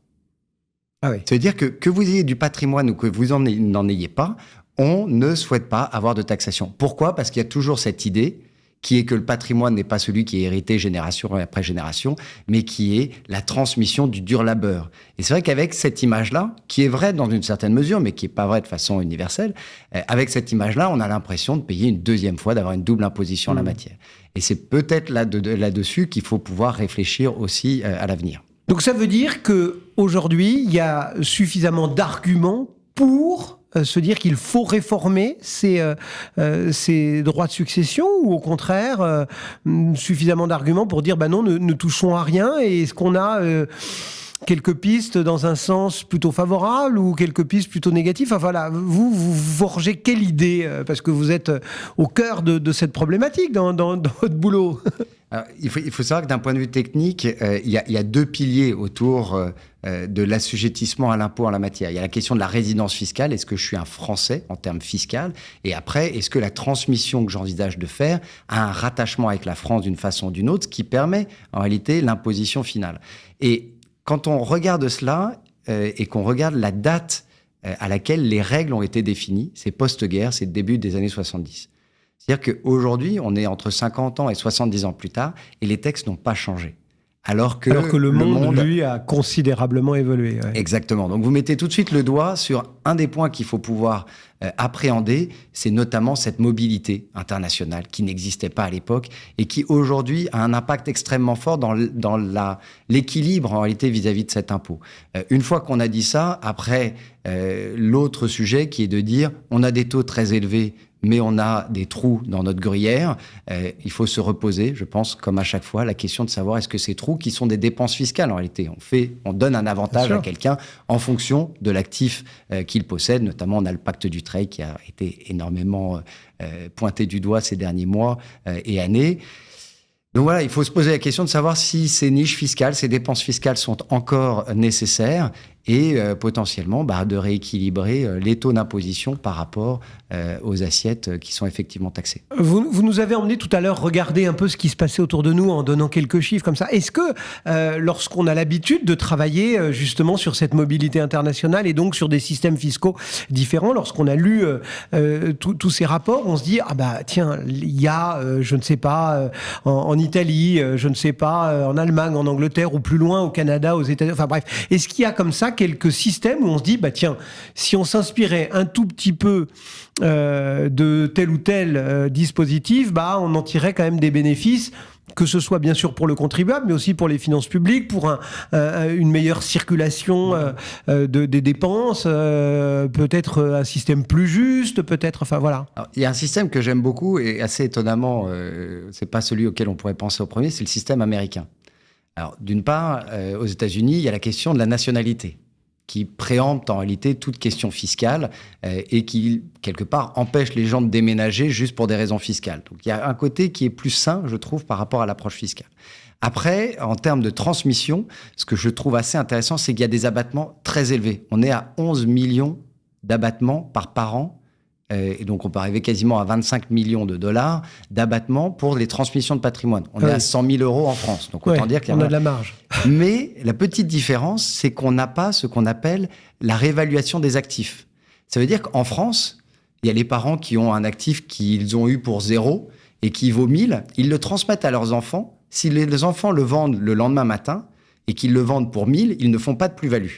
Ah oui. Ça veut dire que vous ayez du patrimoine ou que vous n'en ayez pas, on ne souhaite pas avoir de taxation. Pourquoi ? Parce qu'il y a toujours cette idée qui est que le patrimoine n'est pas celui qui est hérité génération après génération, mais qui est la transmission du dur labeur. Et c'est vrai qu'avec cette image-là, qui est vraie dans une certaine mesure, mais qui n'est pas vraie de façon universelle, avec cette image-là, on a l'impression de payer une deuxième fois, d'avoir une double imposition en la matière. Et c'est peut-être là-dessus qu'il faut pouvoir réfléchir aussi à l'avenir. Donc ça veut dire qu'aujourd'hui, il y a suffisamment d'arguments pour se dire qu'il faut réformer ces droits de succession, ou au contraire, suffisamment d'arguments pour dire non, ne touchons à rien, et est-ce qu'on a quelques pistes dans un sens plutôt favorable ou quelques pistes plutôt négatives? Enfin voilà, vous forgez quelle idée, parce que vous êtes au cœur de cette problématique dans votre boulot. Alors, il faut savoir que d'un point de vue technique, il y a deux piliers autour de l'assujettissement à l'impôt en la matière. Il y a la question de la résidence fiscale. Est-ce que je suis un Français en termes fiscal? Et après, est-ce que la transmission que j'envisage de faire a un rattachement avec la France d'une façon ou d'une autre, ce qui permet en réalité l'imposition finale? Et quand on regarde cela et qu'on regarde la date à laquelle les règles ont été définies, c'est post-guerre, c'est le début des années 70. C'est-à-dire qu'aujourd'hui, on est entre 50 ans et 70 ans plus tard, et les textes n'ont pas changé. Alors que le monde, lui, a considérablement évolué. Ouais. Exactement. Donc, vous mettez tout de suite le doigt sur un des points qu'il faut pouvoir appréhender, c'est notamment cette mobilité internationale qui n'existait pas à l'époque et qui, aujourd'hui, a un impact extrêmement fort dans l'équilibre, en réalité, vis-à-vis de cet impôt. Une fois qu'on a dit ça, après, l'autre sujet qui est de dire, on a des taux très élevés, mais on a des trous dans notre gruyère. Il faut se reposer, je pense, comme à chaque fois, la question de savoir est-ce que ces trous, qui sont des dépenses fiscales en réalité, on donne un avantage à quelqu'un en fonction de l'actif qu'il possède. Notamment, on a le pacte du trade qui a été énormément pointé du doigt ces derniers mois et années. Donc voilà, il faut se poser la question de savoir si ces niches fiscales, ces dépenses fiscales sont encore nécessaires et potentiellement de rééquilibrer les taux d'imposition par rapport aux assiettes qui sont effectivement taxées. Vous nous avez emmené tout à l'heure regarder un peu ce qui se passait autour de nous en donnant quelques chiffres comme ça. Est-ce que lorsqu'on a l'habitude de travailler justement sur cette mobilité internationale et donc sur des systèmes fiscaux différents, lorsqu'on a lu tous ces rapports, on se dit tiens, il y a je ne sais pas en Italie, je ne sais pas en Allemagne, en Angleterre ou plus loin au Canada, aux États-Unis, enfin bref, est-ce qu'il y a comme ça quelques systèmes où on se dit tiens, si on s'inspirait un tout petit peu de tel ou tel dispositif, on en tirerait quand même des bénéfices, que ce soit bien sûr pour le contribuable, mais aussi pour les finances publiques, pour une meilleure circulation des dépenses, peut-être un système plus juste, peut-être, enfin voilà. Alors, il y a un système que j'aime beaucoup et assez étonnamment, c'est pas celui auquel on pourrait penser au premier, c'est le système américain. Alors, d'une part, aux États-Unis, il y a la question de la nationalité, qui préempte en réalité toute question fiscale et qui, quelque part, empêche les gens de déménager juste pour des raisons fiscales. Donc, il y a un côté qui est plus sain, je trouve, par rapport à l'approche fiscale. Après, en termes de transmission, ce que je trouve assez intéressant, c'est qu'il y a des abattements très élevés. On est à 11 millions d'abattements par parent. Et donc, on peut arriver quasiment à 25 millions de dollars d'abattements pour les transmissions de patrimoine. On est à 100 000 euros en France. Donc, autant dire qu'il y a de la marge. Mais la petite différence, c'est qu'on n'a pas ce qu'on appelle la réévaluation des actifs. Ça veut dire qu'en France, il y a les parents qui ont un actif qu'ils ont eu pour 0 et qui vaut 1000. Ils le transmettent à leurs enfants. Si les enfants le vendent le lendemain matin et qu'ils le vendent pour 1000, ils ne font pas de plus-value.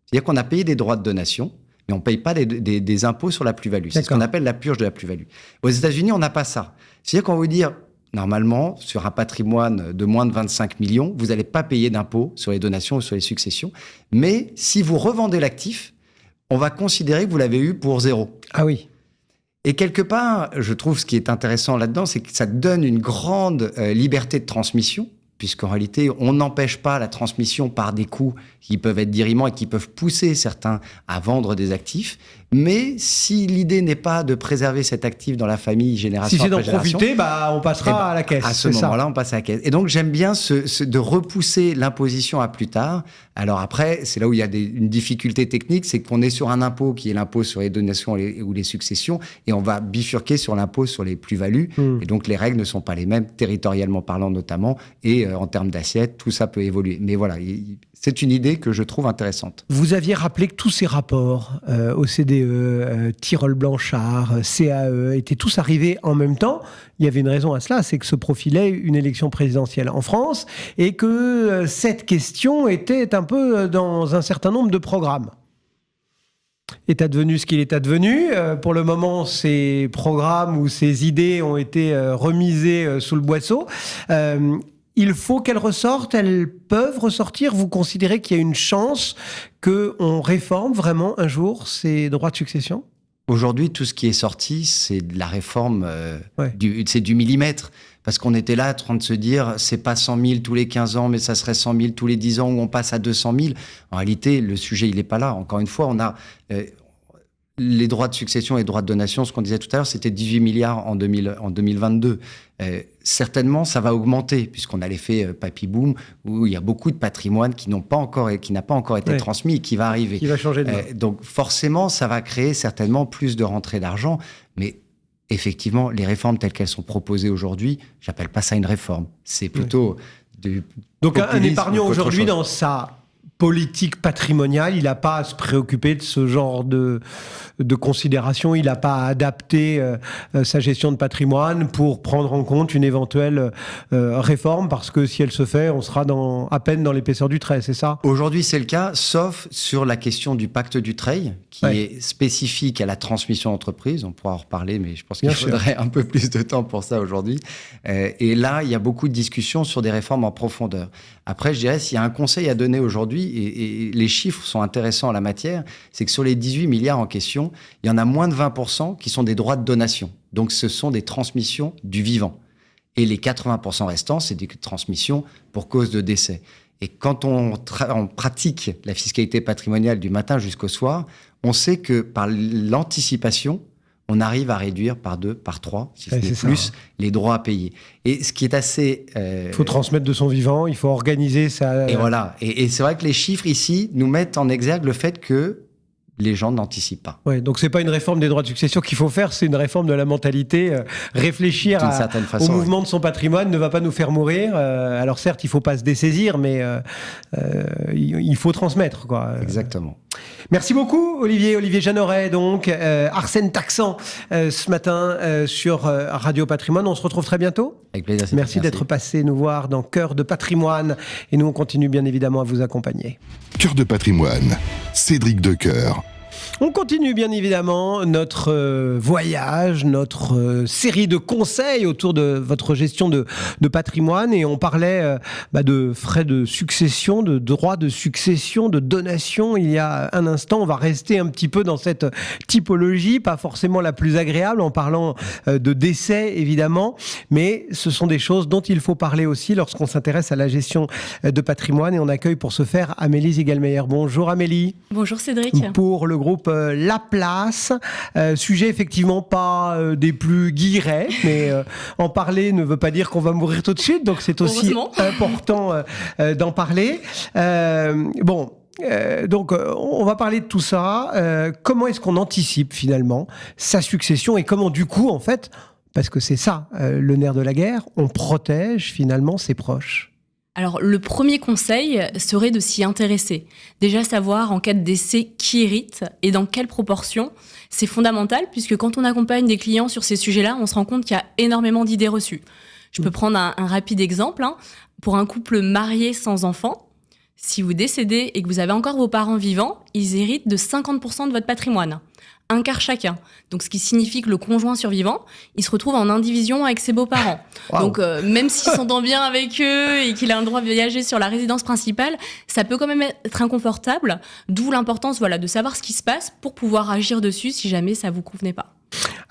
C'est-à-dire qu'on a payé des droits de donation, mais on ne paye pas des impôts sur la plus-value. C'est ce qu'on appelle la purge de la plus-value. Aux États-Unis, on n'a pas ça. C'est-à-dire qu'on va vous dire, normalement, sur un patrimoine de moins de 25 millions, vous n'allez pas payer d'impôts sur les donations ou sur les successions. Mais si vous revendez l'actif, on va considérer que vous l'avez eu pour 0. Ah oui. Et quelque part, je trouve ce qui est intéressant là-dedans, c'est que ça donne une grande liberté de transmission, puisqu'en réalité, on n'empêche pas la transmission par des coûts qui peuvent être dirimants et qui peuvent pousser certains à vendre des actifs. Mais si l'idée n'est pas de préserver cet actif dans la famille génération après génération... Si c'est d'en profiter, on passera à la caisse. À ce moment-là, on passe à la caisse. Et donc, j'aime bien de repousser l'imposition à plus tard. Alors après, c'est là où il y a une difficulté technique, c'est qu'on est sur un impôt qui est l'impôt sur les donations ou les successions, et on va bifurquer sur l'impôt sur les plus-values. Et donc, les règles ne sont pas les mêmes, territorialement parlant notamment, et en termes d'assiette, tout ça peut évoluer. Mais voilà, c'est une idée que je trouve intéressante. Vous aviez rappelé que tous ces rapports, OCDE, RTE, Tyrol Blanchard, CAE, étaient tous arrivés en même temps. Il y avait une raison à cela, c'est que se profilait une élection présidentielle en France et que cette question était un peu dans un certain nombre de programmes. Est advenu ce qu'il est advenu. Pour le moment, ces programmes ou ces idées ont été remisées sous le boisseau. Il faut qu'elles ressortent, elles peuvent ressortir. Vous considérez qu'il y a une chance qu'on réforme vraiment un jour ces droits de succession ? Aujourd'hui, tout ce qui est sorti, c'est de la réforme, c'est du millimètre. Parce qu'on était là en train de se dire, c'est pas 100 000 tous les 15 ans, mais ça serait 100 000 tous les 10 ans, où on passe à 200 000. En réalité, le sujet, il n'est pas là. Encore une fois, on a les droits de succession et les droits de donation, ce qu'on disait tout à l'heure, c'était 18 milliards en 2022. Certainement, ça va augmenter, puisqu'on a l'effet Papy Boom, où il y a beaucoup de patrimoine qui n'a pas encore été transmis et qui va arriver. Qui va changer de main. Donc forcément, ça va créer certainement plus de rentrées d'argent, mais effectivement, les réformes telles qu'elles sont proposées aujourd'hui, j'appelle pas ça une réforme. C'est plutôt du Donc un populisme épargnant qu'autre aujourd'hui, chose. dans sa politique patrimoniale, il n'a pas à se préoccuper de ce genre de considération, il n'a pas à adapter sa gestion de patrimoine pour prendre en compte une éventuelle réforme, parce que si elle se fait, on sera à peine dans l'épaisseur du trait, c'est ça ? Aujourd'hui, c'est le cas, sauf sur la question du pacte Dutreil, qui est spécifique à la transmission d'entreprise. On pourra en reparler, mais je pense qu'il faudrait un peu plus de temps pour ça aujourd'hui. Et là, il y a beaucoup de discussions sur des réformes en profondeur. Après, je dirais, s'il y a un conseil à donner aujourd'hui, et les chiffres sont intéressants en la matière, c'est que sur les 18 milliards en question, il y en a moins de 20% qui sont des droits de donation. Donc, ce sont des transmissions du vivant. Et les 80% restants, c'est des transmissions pour cause de décès. Et quand on pratique la fiscalité patrimoniale du matin jusqu'au soir, on sait que par l'anticipation, on arrive à réduire par 2, par 3, si ce n'est plus, les droits à payer. Et ce qui est assez... Il faut transmettre de son vivant, il faut organiser ça. Et voilà. Et c'est vrai que les chiffres ici nous mettent en exergue le fait que les gens n'anticipent pas. Ouais, donc c'est pas une réforme des droits de succession qu'il faut faire, c'est une réforme de la mentalité. Réfléchir au mouvement de son patrimoine ne va pas nous faire mourir. Alors certes, il faut pas se dessaisir, mais il faut transmettre, quoi. Exactement. Merci beaucoup, Olivier Jeanneret, donc Arsène Taxan, ce matin sur Radio Patrimoine. On se retrouve très bientôt. Avec plaisir. Merci d'être passé nous voir dans Cœur de Patrimoine. Et nous, on continue bien évidemment à vous accompagner. Cœur de Patrimoine, Cédric Decoeur. On continue bien évidemment notre voyage, notre série de conseils autour de votre gestion de patrimoine, et on parlait de frais de succession, de droits de succession, de donation il y a un instant. On va rester un petit peu dans cette typologie, pas forcément la plus agréable en parlant de décès évidemment, mais ce sont des choses dont il faut parler aussi lorsqu'on s'intéresse à la gestion de patrimoine, et on accueille pour ce faire Amélie Zigelmeyer. Bonjour Amélie. Bonjour Cédric. Pour le groupe La Place, sujet effectivement pas des plus guillerets, mais en parler ne veut pas dire qu'on va mourir tout de suite, donc c'est aussi important d'en parler. Donc, on va parler de tout ça. Comment est-ce qu'on anticipe finalement sa succession, et comment du coup, en fait, parce que c'est ça le nerf de la guerre, on protège finalement ses proches? Alors, le premier conseil serait de s'y intéresser. Déjà, savoir en cas de décès qui hérite et dans quelle proportion. C'est fondamental, puisque quand on accompagne des clients sur ces sujets-là, on se rend compte qu'il y a énormément d'idées reçues. Je peux prendre un rapide exemple. Pour un couple marié sans enfant, si vous décédez et que vous avez encore vos parents vivants, ils héritent de 50% de votre patrimoine. Un quart chacun. Donc, ce qui signifie que le conjoint survivant, il se retrouve en indivision avec ses beaux-parents. Wow. Donc, même s'ils s'entendent bien avec eux et qu'il a un droit de voyager sur la résidence principale, ça peut quand même être inconfortable. D'où l'importance, de savoir ce qui se passe pour pouvoir agir dessus si jamais ça vous convenait pas.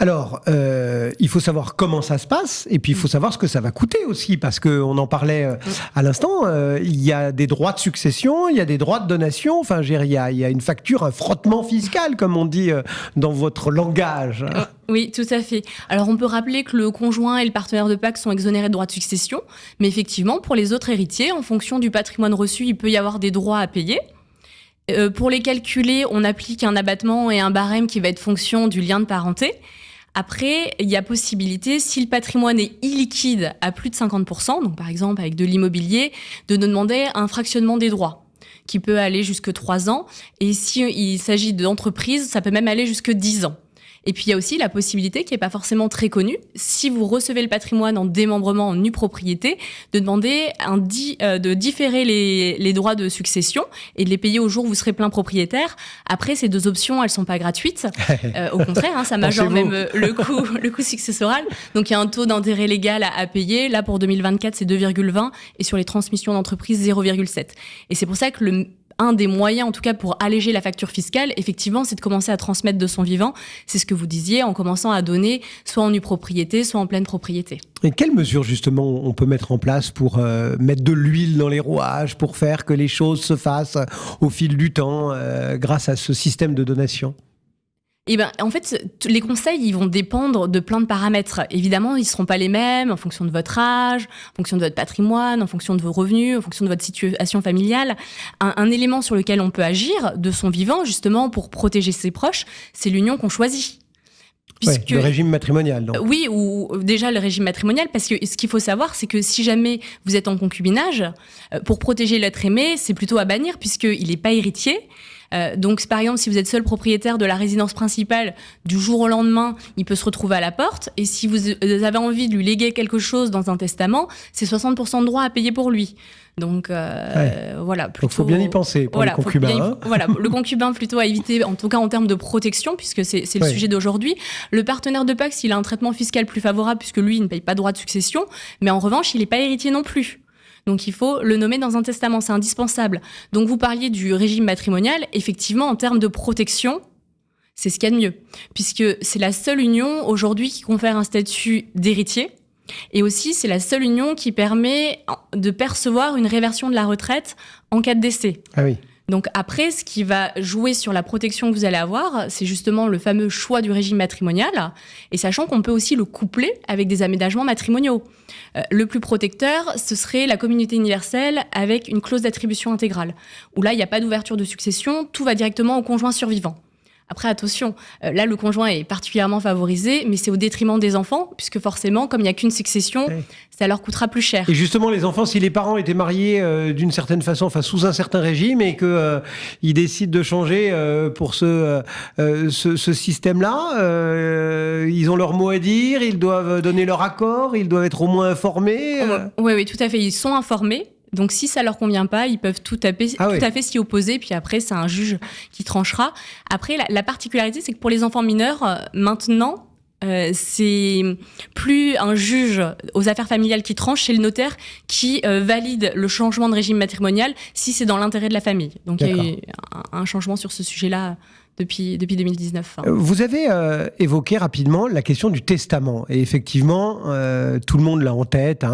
Alors, il faut savoir comment ça se passe, et puis il faut savoir ce que ça va coûter aussi, parce qu'on en parlait à l'instant, il y a des droits de succession, il y a des droits de donation, enfin, il y a une facture, un frottement fiscal, comme on dit dans votre langage. Oui, tout à fait. Alors, on peut rappeler que le conjoint et le partenaire de pacte sont exonérés de droits de succession, mais effectivement, pour les autres héritiers, en fonction du patrimoine reçu, il peut y avoir des droits à payer. Pour les calculer, on applique un abattement et un barème qui va être fonction du lien de parenté. Après, il y a possibilité, si le patrimoine est illiquide à plus de 50%, donc par exemple avec de l'immobilier, de nous demander un fractionnement des droits, qui peut aller jusque 3 ans. Et s'il s'agit d'entreprises, ça peut même aller jusque 10 ans. Et puis, il y a aussi la possibilité, qui n'est pas forcément très connue, si vous recevez le patrimoine en démembrement en nue propriété, de demander de différer les droits de succession et de les payer au jour où vous serez plein propriétaire. Après, ces 2 options, elles ne sont pas gratuites. Au contraire, ça majore même le coût successoral. Donc, il y a un taux d'intérêt légal à payer. Là, pour 2024, c'est 2,20 et sur les transmissions d'entreprise, 0,7. Et c'est pour ça que un des moyens, en tout cas, pour alléger la facture fiscale, effectivement, c'est de commencer à transmettre de son vivant. C'est ce que vous disiez, en commençant à donner soit en nue propriété, soit en pleine propriété. Et quelles mesures, justement, on peut mettre en place pour mettre de l'huile dans les rouages, pour faire que les choses se fassent au fil du temps, grâce à ce système de donation ? Eh ben, en fait, les conseils, ils vont dépendre de plein de paramètres. Évidemment, ils ne seront pas les mêmes en fonction de votre âge, en fonction de votre patrimoine, en fonction de vos revenus, en fonction de votre situation familiale. Un élément sur lequel on peut agir de son vivant, justement, pour protéger ses proches, c'est l'union qu'on choisit. Puisque, le régime matrimonial, donc. Oui, ou déjà le régime matrimonial, parce que ce qu'il faut savoir, c'est que si jamais vous êtes en concubinage, pour protéger l'être aimé, c'est plutôt à bannir, puisqu'il n'est pas héritier. Donc, par exemple, si vous êtes seul propriétaire de la résidence principale, du jour au lendemain, il peut se retrouver à la porte. Et si vous avez envie de lui léguer quelque chose dans un testament, c'est 60% de droits à payer pour lui. Donc, voilà. Donc, il faut bien y penser pour les concubins. Voilà, le concubin plutôt à éviter, en tout cas en termes de protection, puisque c'est le sujet d'aujourd'hui. Le partenaire de Pacs, il a un traitement fiscal plus favorable, puisque lui, il ne paye pas de droits de succession. Mais en revanche, il n'est pas héritier non plus. Donc, il faut le nommer dans un testament, c'est indispensable. Donc, vous parliez du régime matrimonial. Effectivement, en termes de protection, c'est ce qu'il y a de mieux. Puisque c'est la seule union aujourd'hui qui confère un statut d'héritier. Et aussi, c'est la seule union qui permet de percevoir une réversion de la retraite en cas de décès. Ah oui. Donc après, ce qui va jouer sur la protection que vous allez avoir, c'est justement le fameux choix du régime matrimonial, et sachant qu'on peut aussi le coupler avec des aménagements matrimoniaux. Le plus protecteur, ce serait la communauté universelle avec une clause d'attribution intégrale, où là, il n'y a pas d'ouverture de succession, tout va directement au conjoint survivant. Après, attention, là, le conjoint est particulièrement favorisé, mais c'est au détriment des enfants, puisque forcément, comme il n'y a qu'une succession, ça leur coûtera plus cher. Et justement, les enfants, si les parents étaient mariés d'une certaine façon, enfin sous un certain régime, et qu'ils décident de changer pour ce système-là, ils ont leur mot à dire, ils doivent donner leur accord, ils doivent être au moins informés. Oui, tout à fait, ils sont informés. Donc, si ça leur convient pas, ils peuvent tout à fait s'y opposer. Puis après, c'est un juge qui tranchera. Après, la particularité, c'est que pour les enfants mineurs, maintenant, c'est plus un juge aux affaires familiales qui tranche, c'est le notaire qui valide le changement de régime matrimonial si c'est dans l'intérêt de la famille. Donc, il y a eu un changement sur ce sujet-là depuis 2019. Vous avez évoqué rapidement la question du testament. Et effectivement, tout le monde l'a en tête,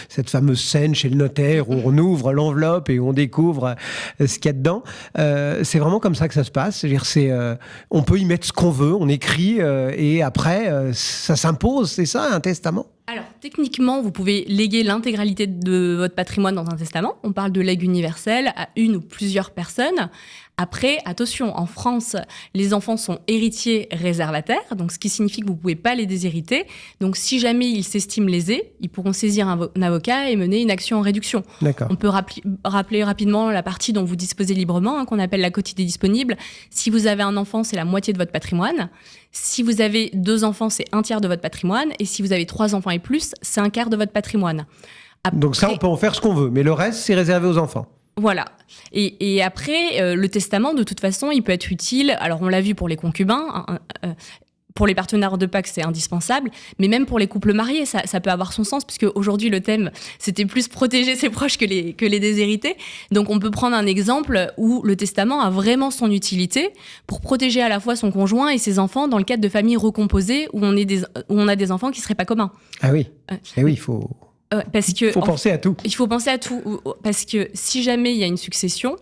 cette fameuse scène chez le notaire où on ouvre l'enveloppe et on découvre ce qu'il y a dedans. C'est vraiment comme ça que ça se passe. C'est-à-dire, on peut y mettre ce qu'on veut, on écrit, et après, ça s'impose, c'est ça, un testament ? Alors, techniquement, vous pouvez léguer l'intégralité de votre patrimoine dans un testament. On parle de legs universel à une ou plusieurs personnes. Après, attention, en France, les enfants sont héritiers réservataires, donc ce qui signifie que vous ne pouvez pas les déshériter. Donc, si jamais ils s'estiment lésés, ils pourront saisir un avocat et mener une action en réduction. D'accord. On peut rappeler rapidement la partie dont vous disposez librement, qu'on appelle la quotité disponible. Si vous avez un enfant, c'est la moitié de votre patrimoine. Si vous avez 2 enfants, c'est 1/3 de votre patrimoine. Et si vous avez 3 enfants et plus, c'est 1/4 de votre patrimoine. Après, donc ça, on peut en faire ce qu'on veut, mais le reste, c'est réservé aux enfants. Voilà. Et après, le testament, de toute façon, il peut être utile. Alors, on l'a vu pour les concubins. Pour les partenaires de Pacs, c'est indispensable. Mais même pour les couples mariés, ça peut avoir son sens, puisque aujourd'hui, le thème, c'était plus protéger ses proches que les déshérités. Donc, on peut prendre un exemple où le testament a vraiment son utilité pour protéger à la fois son conjoint et ses enfants dans le cadre de familles recomposées où on a des enfants qui ne seraient pas communs. Ah oui. Et oui, il faut... penser à tout. Il faut penser à tout. Parce que si jamais il y a une succession,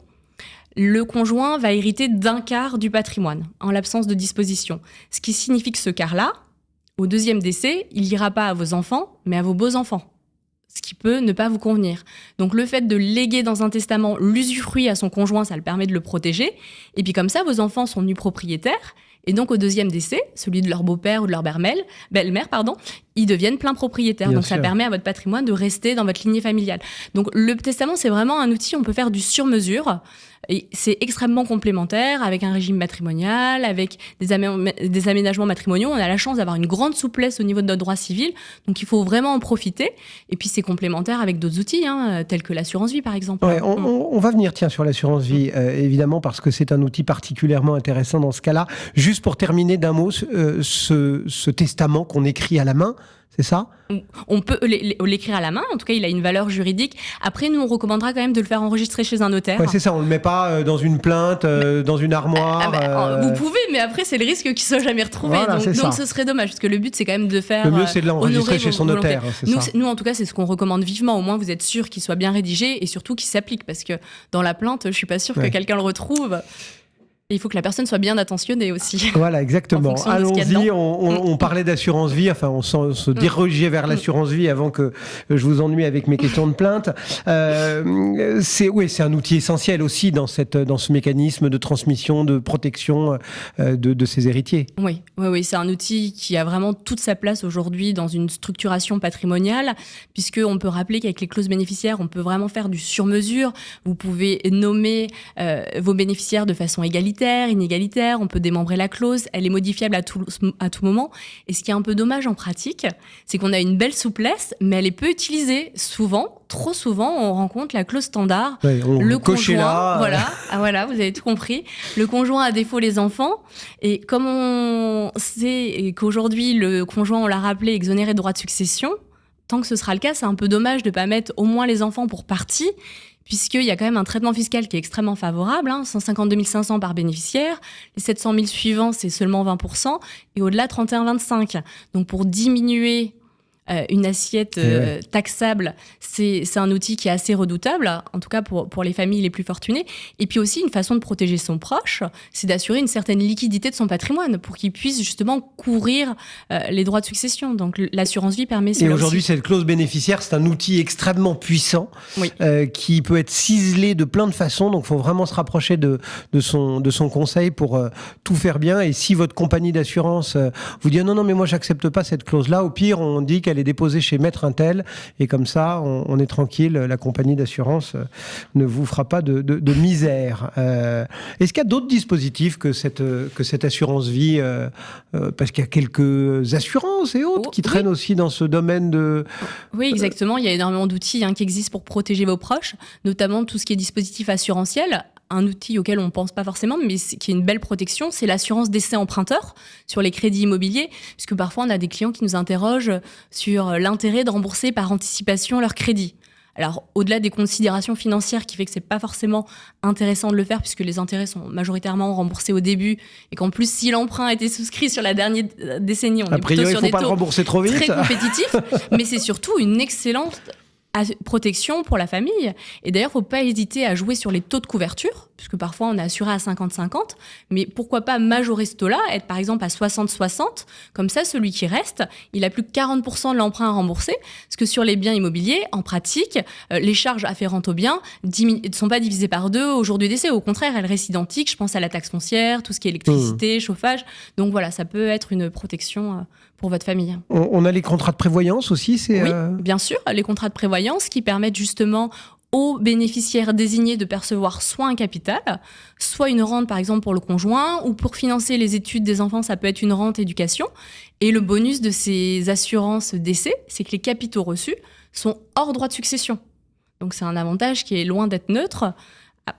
le conjoint va hériter d'1/4 du patrimoine, en l'absence de disposition. Ce qui signifie que ce quart-là, au 2e décès, il n'ira pas à vos enfants, mais à vos beaux-enfants. Ce qui peut ne pas vous convenir. Donc le fait de léguer dans un testament l'usufruit à son conjoint, ça le permet de le protéger. Et puis comme ça, vos enfants sont nus propriétaires. Et donc au 2e décès, celui de leur beau-père ou de leur belle-mère, ils deviennent plein propriétaires. Bien Donc sûr. ça permet à votre patrimoine de rester dans votre lignée familiale. Donc le testament, c'est vraiment un outil, on peut faire du sur-mesure. Et c'est extrêmement complémentaire avec un régime matrimonial, avec des aménagements matrimoniaux. On a la chance d'avoir une grande souplesse au niveau de notre droit civil. Donc il faut vraiment en profiter. Et puis c'est complémentaire avec d'autres outils, tels que l'assurance vie par exemple. Ouais, on va venir sur l'assurance vie, évidemment, parce que c'est un outil particulièrement intéressant dans ce cas-là. Juste pour terminer d'un mot, ce testament qu'on écrit à la main, c'est ça ? On peut l'écrire à la main, en tout cas il a une valeur juridique. Après nous on recommandera quand même de le faire enregistrer chez un notaire. Ouais, c'est ça, on ne le met pas dans une plainte, dans une armoire. Vous pouvez, mais après c'est le risque qu'il ne soit jamais retrouvé. Voilà, donc ce serait dommage, parce que le but c'est quand même de faire... Le mieux c'est de l'enregistrer chez son notaire. Nous en tout cas c'est ce qu'on recommande vivement, au moins vous êtes sûr qu'il soit bien rédigé et surtout qu'il s'applique, parce que dans la plainte je ne suis pas sûre que quelqu'un le retrouve. Et il faut que la personne soit bien attentionnée aussi. Voilà, exactement. Allons-y, on parlait d'assurance vie, enfin on se dirigeait vers l'assurance vie avant que je vous ennuie avec mes questions de plainte. C'est un outil essentiel aussi dans ce mécanisme de transmission, de protection de ses héritiers. Oui, c'est un outil qui a vraiment toute sa place aujourd'hui dans une structuration patrimoniale, puisqu'on peut rappeler qu'avec les clauses bénéficiaires, on peut vraiment faire du sur-mesure. Vous pouvez nommer vos bénéficiaires de façon égalitaire, inégalitaire, on peut démembrer la clause, elle est modifiable à tout moment. Et ce qui est un peu dommage en pratique, c'est qu'on a une belle souplesse, mais elle est peu utilisée. Souvent, trop souvent, on rencontre la clause standard. Ouais, le conjoint, voilà, vous avez tout compris. Le conjoint a défaut les enfants. Et comme on sait qu'aujourd'hui, le conjoint, on l'a rappelé, exonéré de droits de succession, tant que ce sera le cas, c'est un peu dommage de ne pas mettre au moins les enfants pour partie, puisqu'il y a quand même un traitement fiscal qui est extrêmement favorable, 152 500 par bénéficiaire, les 700 000 suivants, c'est seulement 20%, et au-delà, 31,25. Donc pour diminuer une assiette taxable, c'est un outil qui est assez redoutable, en tout cas pour les familles les plus fortunées. Et puis aussi, une façon de protéger son proche, c'est d'assurer une certaine liquidité de son patrimoine pour qu'il puisse justement couvrir les droits de succession. Donc l'assurance vie permet cela. Et aujourd'hui, aussi. cette clause bénéficiaire, c'est un outil extrêmement puissant qui peut être ciselé de plein de façons. Donc il faut vraiment se rapprocher de son conseil pour tout faire bien. Et si votre compagnie d'assurance vous dit non, mais moi j'accepte pas cette clause-là, au pire, on dit qu'elle est déposée chez Maître Intel, et comme ça, on est tranquille, la compagnie d'assurance ne vous fera pas de misère. Est-ce qu'il y a d'autres dispositifs que cette assurance vie, parce qu'il y a quelques assurances et autres qui traînent aussi dans ce domaine de... Oui, exactement, il y a énormément d'outils qui existent pour protéger vos proches, notamment tout ce qui est dispositif assurantiel. Un outil auquel on ne pense pas forcément, mais qui est une belle protection, c'est l'assurance décès emprunteur sur les crédits immobiliers, puisque parfois on a des clients qui nous interrogent sur l'intérêt de rembourser par anticipation leur crédit. Alors, au-delà des considérations financières qui fait que c'est pas forcément intéressant de le faire, puisque les intérêts sont majoritairement remboursés au début, et qu'en plus, si l'emprunt a été souscrit sur la dernière décennie, on est plutôt sur des taux très compétitifs, mais c'est surtout une excellente protection pour la famille. Et d'ailleurs, il ne faut pas hésiter à jouer sur les taux de couverture, puisque parfois on est assuré à 50-50, mais pourquoi pas majorer ce taux-là, être par exemple à 60-60, comme ça celui qui reste, il a plus que 40% de l'emprunt à rembourser, parce que sur les biens immobiliers, en pratique, les charges afférentes aux biens ne sont pas divisées par 2 au jour du décès, au contraire, elles restent identiques, je pense à la taxe foncière, tout ce qui est électricité, chauffage, donc voilà, ça peut être une protection pour votre famille. On a les contrats de prévoyance aussi, Oui, bien sûr, les contrats de prévoyance qui permettent justement aux bénéficiaires désignés de percevoir soit un capital, soit une rente par exemple pour le conjoint, ou pour financer les études des enfants, ça peut être une rente éducation. Et le bonus de ces assurances décès, c'est que les capitaux reçus sont hors droit de succession. Donc c'est un avantage qui est loin d'être neutre.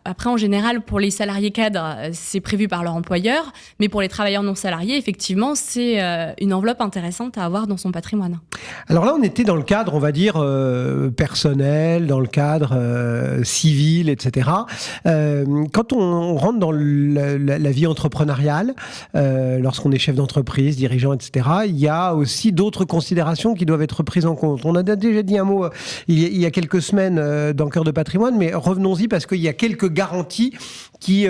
Après, en général, pour les salariés cadres, c'est prévu par leur employeur, mais pour les travailleurs non salariés, effectivement, c'est une enveloppe intéressante à avoir dans son patrimoine. Alors là, on était dans le cadre, on va dire, personnel, dans le cadre civil, etc. Quand on rentre dans la vie entrepreneuriale, lorsqu'on est chef d'entreprise, dirigeant, etc., il y a aussi d'autres considérations qui doivent être prises en compte. On a déjà dit un mot il y a quelques semaines dans Cœur de patrimoine, mais revenons-y parce qu'il y a quelques garanties qui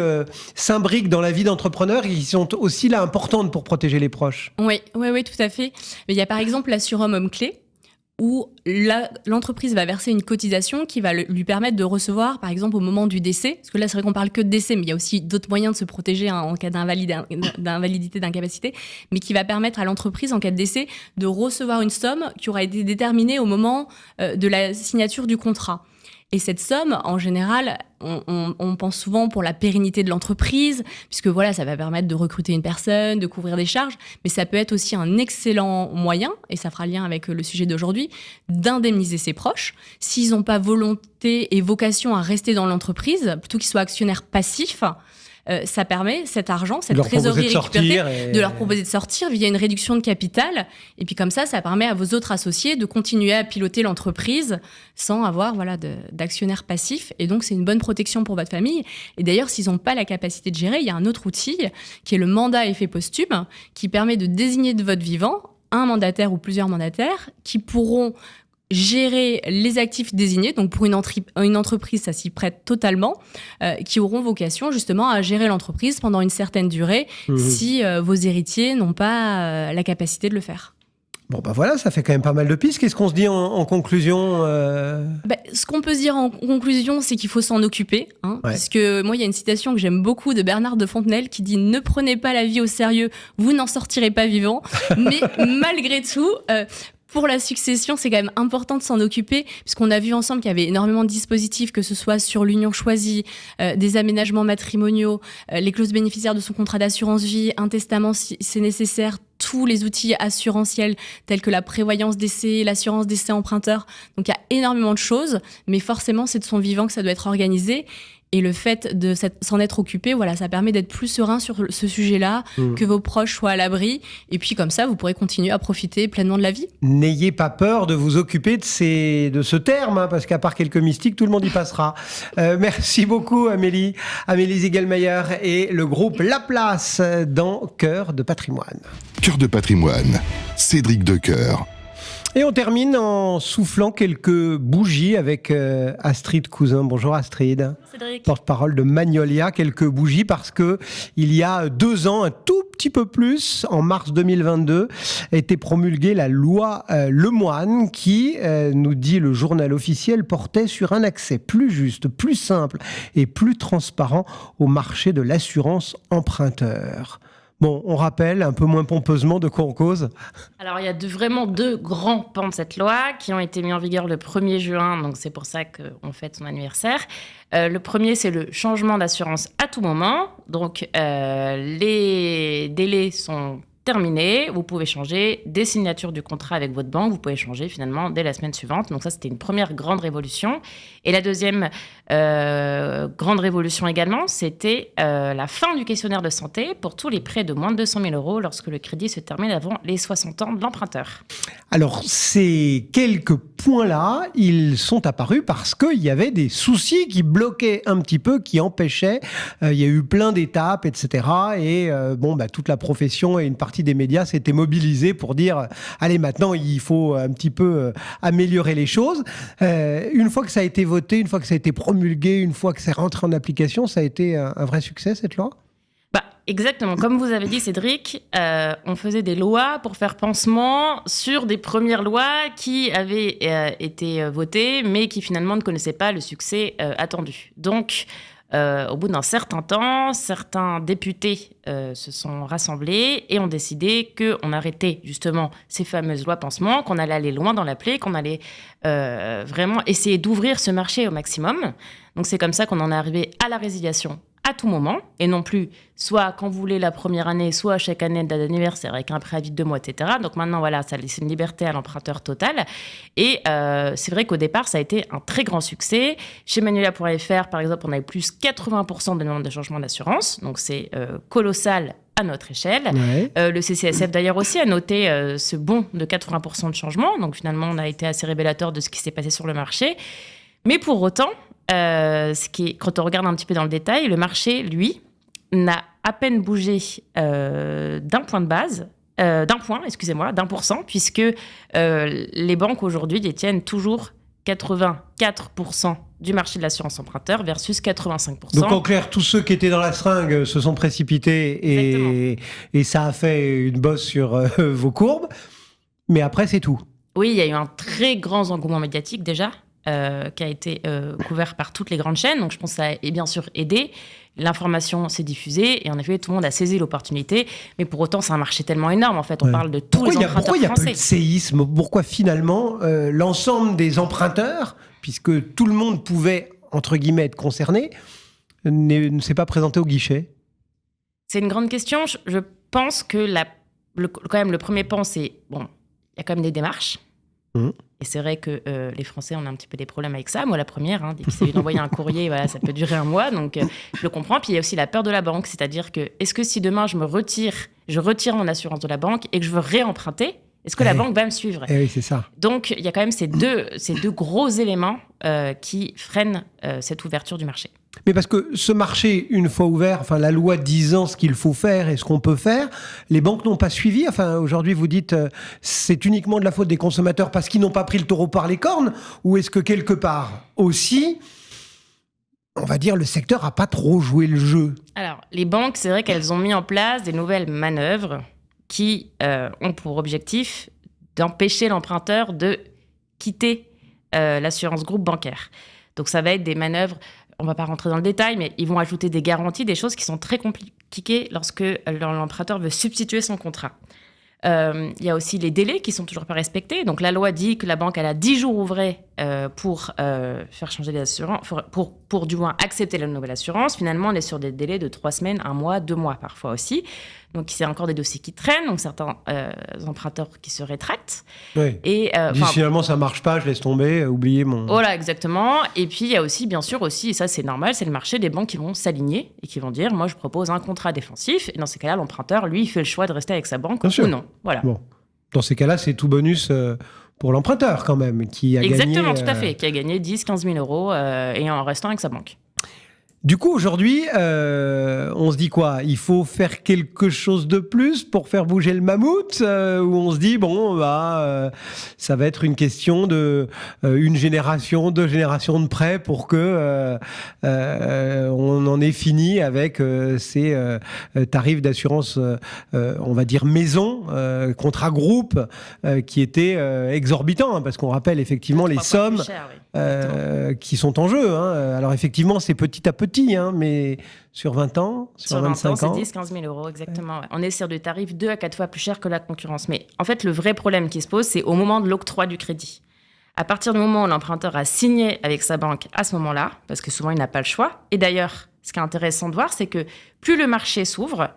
s'imbriquent dans la vie d'entrepreneur et qui sont aussi là importantes pour protéger les proches. Oui, tout à fait. Il y a par exemple l'assurhomme homme-clé, où l'entreprise va verser une cotisation qui va lui permettre de recevoir, par exemple, au moment du décès, parce que là, c'est vrai qu'on parle que de décès, mais il y a aussi d'autres moyens de se protéger en cas d'invalidité, d'incapacité, mais qui va permettre à l'entreprise, en cas de décès, de recevoir une somme qui aura été déterminée au moment de la signature du contrat. Et cette somme, en général, on pense souvent pour la pérennité de l'entreprise, puisque voilà, ça va permettre de recruter une personne, de couvrir des charges, mais ça peut être aussi un excellent moyen, et ça fera lien avec le sujet d'aujourd'hui, d'indemniser ses proches. S'ils n'ont pas volonté et vocation à rester dans l'entreprise, plutôt qu'ils soient actionnaires passifs, ça permet cet argent, cette trésorerie récupérée, de leur proposer de sortir via une réduction de capital. Et puis comme ça permet à vos autres associés de continuer à piloter l'entreprise sans avoir d'actionnaires passifs. Et donc, c'est une bonne protection pour votre famille. Et d'ailleurs, s'ils n'ont pas la capacité de gérer, il y a un autre outil qui est le mandat à effet posthume qui permet de désigner de votre vivant un mandataire ou plusieurs mandataires qui pourront gérer les actifs désignés, donc pour une entreprise, ça s'y prête totalement, qui auront vocation justement à gérer l'entreprise pendant une certaine durée si vos héritiers n'ont pas la capacité de le faire. Bon, voilà, ça fait quand même pas mal de pistes. Qu'est-ce qu'on se dit en conclusion Ce qu'on peut se dire en conclusion, c'est qu'il faut s'en occuper. Parce que moi, il y a une citation que j'aime beaucoup de Bernard de Fontenelle qui dit « Ne prenez pas la vie au sérieux, vous n'en sortirez pas vivant. » Mais malgré tout... pour la succession, c'est quand même important de s'en occuper, puisqu'on a vu ensemble qu'il y avait énormément de dispositifs, que ce soit sur l'union choisie, des aménagements matrimoniaux, les clauses bénéficiaires de son contrat d'assurance vie, un testament si c'est nécessaire, tous les outils assurantiels tels que la prévoyance décès, l'assurance décès emprunteur. Donc il y a énormément de choses, mais forcément c'est de son vivant que ça doit être organisé. Et le fait de s'en être occupé, ça permet d'être plus serein sur ce sujet-là, que vos proches soient à l'abri. Et puis comme ça, vous pourrez continuer à profiter pleinement de la vie. N'ayez pas peur de vous occuper de ce terme, parce qu'à part quelques mystiques, tout le monde y passera. Merci beaucoup Amélie Ziegelmeier et le groupe La Place dans Cœur de Patrimoine. Cœur de Patrimoine, Cédric Decoeur. Et on termine en soufflant quelques bougies avec Astrid Cousin. Bonjour Astrid. Cédric. Porte-parole de Magnolia. Quelques bougies parce que il y a 2 ans, un tout petit peu plus, en mars 2022, a été promulguée la loi Lemoine qui, nous dit le journal officiel, portait sur un accès plus juste, plus simple et plus transparent au marché de l'assurance emprunteur. Bon, on rappelle un peu moins pompeusement de quoi on cause. Alors, il y a vraiment 2 grands pans de cette loi qui ont été mis en vigueur le 1er juin, donc c'est pour ça qu'on fête son anniversaire. Le premier, c'est le changement d'assurance à tout moment. Donc, les délais sont terminés. Vous pouvez changer dès signature du contrat avec votre banque. Vous pouvez changer finalement dès la semaine suivante. Donc ça, c'était une première grande révolution. Et la deuxième grande révolution également, c'était la fin du questionnaire de santé pour tous les prêts de moins de 200 000 € lorsque le crédit se termine avant les 60 ans de l'emprunteur. Alors, ces quelques points-là, ils sont apparus parce qu'il y avait des soucis qui bloquaient un petit peu, qui empêchaient. Il y a eu plein d'étapes, etc. Et toute la profession et une partie des médias s'étaient mobilisés pour dire allez, maintenant, il faut un petit peu améliorer les choses. Une fois que ça a été voté, une fois que ça a été promulgué, une fois que c'est rentré en application, ça a été un vrai succès, cette loi ? Exactement. Comme vous avez dit, Cédric, on faisait des lois pour faire pansement sur des premières lois qui avaient été votées, mais qui finalement ne connaissaient pas le succès attendu. Donc, au bout d'un certain temps, certains députés se sont rassemblés et ont décidé qu'on arrêtait justement ces fameuses lois pansement, qu'on allait aller loin dans la plaie, qu'on allait vraiment essayer d'ouvrir ce marché au maximum. Donc, c'est comme ça qu'on en est arrivé à la résiliation à tout moment, et non plus soit quand vous voulez la première année, soit chaque année de date d'anniversaire avec un préavis de 2 mois, etc. Donc maintenant, ça laisse une liberté à l'emprunteur totale. Et c'est vrai qu'au départ, ça a été un très grand succès. Chez Magnolia.fr, par exemple, on a eu plus 80% de demandes de changement d'assurance. Donc c'est colossal à notre échelle. Ouais. Le CCSF, d'ailleurs, aussi a noté ce bond de 80% de changement. Donc finalement, on a été assez révélateur de ce qui s'est passé sur le marché. Mais pour autant, quand on regarde un petit peu dans le détail, le marché, lui, n'a à peine bougé d'un point, puisque les banques aujourd'hui détiennent toujours 84% du marché de l'assurance emprunteur versus 85%. Donc en clair, tous ceux qui étaient dans la seringue se sont précipités et ça a fait une bosse sur vos courbes. Mais après, c'est tout. Oui, il y a eu un très grand engouement médiatique déjà, qui a été couvert par toutes les grandes chaînes. Donc je pense que ça a bien sûr aidé. L'information s'est diffusée et en effet, tout le monde a saisi l'opportunité. Mais pour autant, c'est un marché tellement énorme. En fait, on parle de tous les emprunteurs pourquoi il y a français. plus de séisme? Pourquoi finalement l'ensemble des emprunteurs, puisque tout le monde pouvait, entre guillemets, être concerné, ne s'est pas présenté au guichet? C'est une grande question. Je pense que quand même, le premier pan, c'est... Bon, il y a quand même des démarches. Et c'est vrai que les Français, on a un petit peu des problèmes avec ça. Moi, la première, dès qu'il s'agit d'envoyer un courrier, voilà, ça peut durer un mois. Donc, je le comprends. Puis, il y a aussi la peur de la banque. C'est-à-dire que, est-ce que si demain, je retire mon assurance de la banque et que je veux réemprunter, est-ce que la banque va me suivre? Oui, c'est ça. Donc, il y a quand même ces deux gros éléments qui freinent cette ouverture du marché. Mais parce que ce marché, une fois ouvert, enfin la loi disant ce qu'il faut faire et ce qu'on peut faire, les banques n'ont pas suivi. Enfin, aujourd'hui, vous dites c'est uniquement de la faute des consommateurs parce qu'ils n'ont pas pris le taureau par les cornes, ou est-ce que quelque part aussi, on va dire, le secteur n'a pas trop joué le jeu? Alors, les banques, c'est vrai qu'elles ont mis en place des nouvelles manœuvres qui ont pour objectif d'empêcher l'emprunteur de quitter l'assurance groupe bancaire. Donc, ça va être des manœuvres. On ne va pas rentrer dans le détail, mais ils vont ajouter des garanties, des choses qui sont très compliquées lorsque l'emprunteur veut substituer son contrat. Il y a aussi les délais qui ne sont toujours pas respectés. Donc, la loi dit que la banque elle a 10 jours ouvrés pour faire changer l'assurance, pour du moins accepter la nouvelle assurance. Finalement, on est sur des délais de 3 semaines, 1 mois, 2 mois parfois aussi. Donc, c'est encore des dossiers qui traînent. Donc, certains emprunteurs qui se rétractent. Oui. Et finalement, ça ne marche pas, je laisse tomber, oubliez mon... Voilà, exactement. Et puis, il y a aussi, bien sûr, et ça, c'est normal, c'est le marché des banques qui vont s'aligner et qui vont dire, moi, je propose un contrat défensif. Et dans ces cas-là, l'emprunteur, lui, il fait le choix de rester avec sa banque ou non. Voilà. Bon. Dans ces cas-là, c'est tout bonus pour l'emprunteur, quand même, qui a Exactement, gagné... tout à fait. Qui a gagné 10 000, 15 000 euros et en restant avec sa banque. Du coup, aujourd'hui, on se dit quoi? Il faut faire quelque chose de plus pour faire bouger le mammouth, ou on se dit, bon, ça va être une question de 1 génération, 2 générations de prêts pour que on en ait fini avec ces tarifs d'assurance, on va dire maison, contrat groupe, qui étaient exorbitants, parce qu'on rappelle effectivement les sommes qui sont en jeu. Alors effectivement, c'est petit à petit, mais sur 20 ans, sur 25 ans... c'est 10 000, 15 000 euros, exactement. Ouais. On est sur des tarifs 2 à 4 fois plus chers que la concurrence. Mais en fait, le vrai problème qui se pose, c'est au moment de l'octroi du crédit. À partir du moment où l'emprunteur a signé avec sa banque à ce moment-là, parce que souvent, il n'a pas le choix. Et d'ailleurs, ce qui est intéressant de voir, c'est que plus le marché s'ouvre,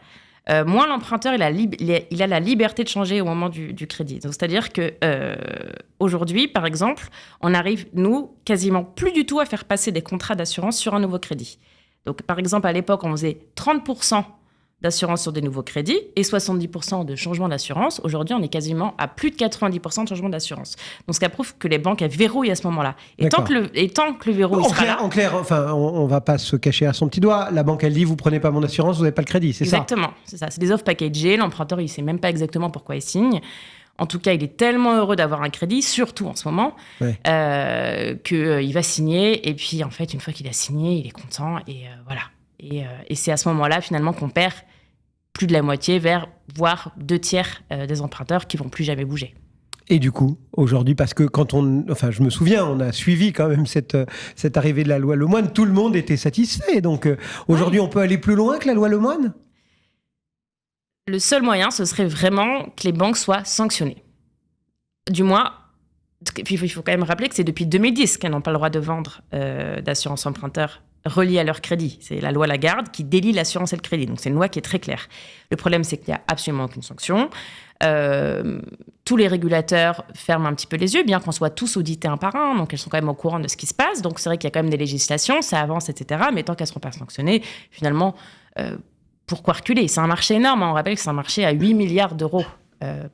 moins l'emprunteur il a la liberté de changer au moment du crédit. Donc, c'est-à-dire que aujourd'hui, par exemple, on arrive, nous, quasiment plus du tout à faire passer des contrats d'assurance sur un nouveau crédit. Donc, par exemple, à l'époque, on faisait 30% d'assurance sur des nouveaux crédits et 70% de changement d'assurance. Aujourd'hui, on est quasiment à plus de 90% de changement d'assurance. Donc, ce qui prouve que les banques, elles verrouillent à ce moment-là. Et tant que le verrou il sera là... En clair, enfin, on ne va pas se cacher à son petit doigt. La banque, elle dit, vous ne prenez pas mon assurance, vous n'avez pas le crédit, c'est ça? Exactement, c'est ça. C'est des offres packagées. L'emprunteur, il ne sait même pas exactement pourquoi il signe. En tout cas, il est tellement heureux d'avoir un crédit, surtout en ce moment, qu'il va signer. Et puis, en fait, une fois qu'il a signé, il est content. Et voilà. Et c'est à ce moment-là, finalement, qu'on perd plus de la moitié, voire 2/3 des emprunteurs qui ne vont plus jamais bouger. Et du coup, aujourd'hui, parce que je me souviens, on a suivi quand même cette arrivée de la loi Lemoine, tout le monde était satisfait. Donc, aujourd'hui, on peut aller plus loin que la loi Lemoine? Le seul moyen, ce serait vraiment que les banques soient sanctionnées. Du moins, puis il faut quand même rappeler que c'est depuis 2010 qu'elles n'ont pas le droit de vendre d'assurance emprunteur reliée à leur crédit. C'est la loi Lagarde qui délie l'assurance et le crédit. Donc c'est une loi qui est très claire. Le problème, c'est qu'il n'y a absolument aucune sanction. Tous les régulateurs ferment un petit peu les yeux, bien qu'on soit tous audités un par un. Donc elles sont quand même au courant de ce qui se passe. Donc c'est vrai qu'il y a quand même des législations, ça avance, etc. Mais tant qu'elles ne seront pas sanctionnées, finalement... pourquoi reculer? C'est un marché énorme. On rappelle que c'est un marché à 8 milliards d'euros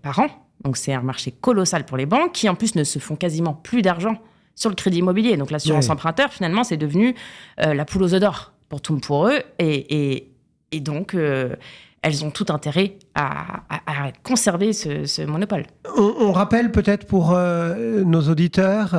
par an. Donc, c'est un marché colossal pour les banques qui, en plus, ne se font quasiment plus d'argent sur le crédit immobilier. Donc, l'assurance emprunteur, finalement, c'est devenu la poule aux œufs d'or pour eux. Et donc, elles ont tout intérêt à conserver ce monopole. On rappelle peut-être pour nos auditeurs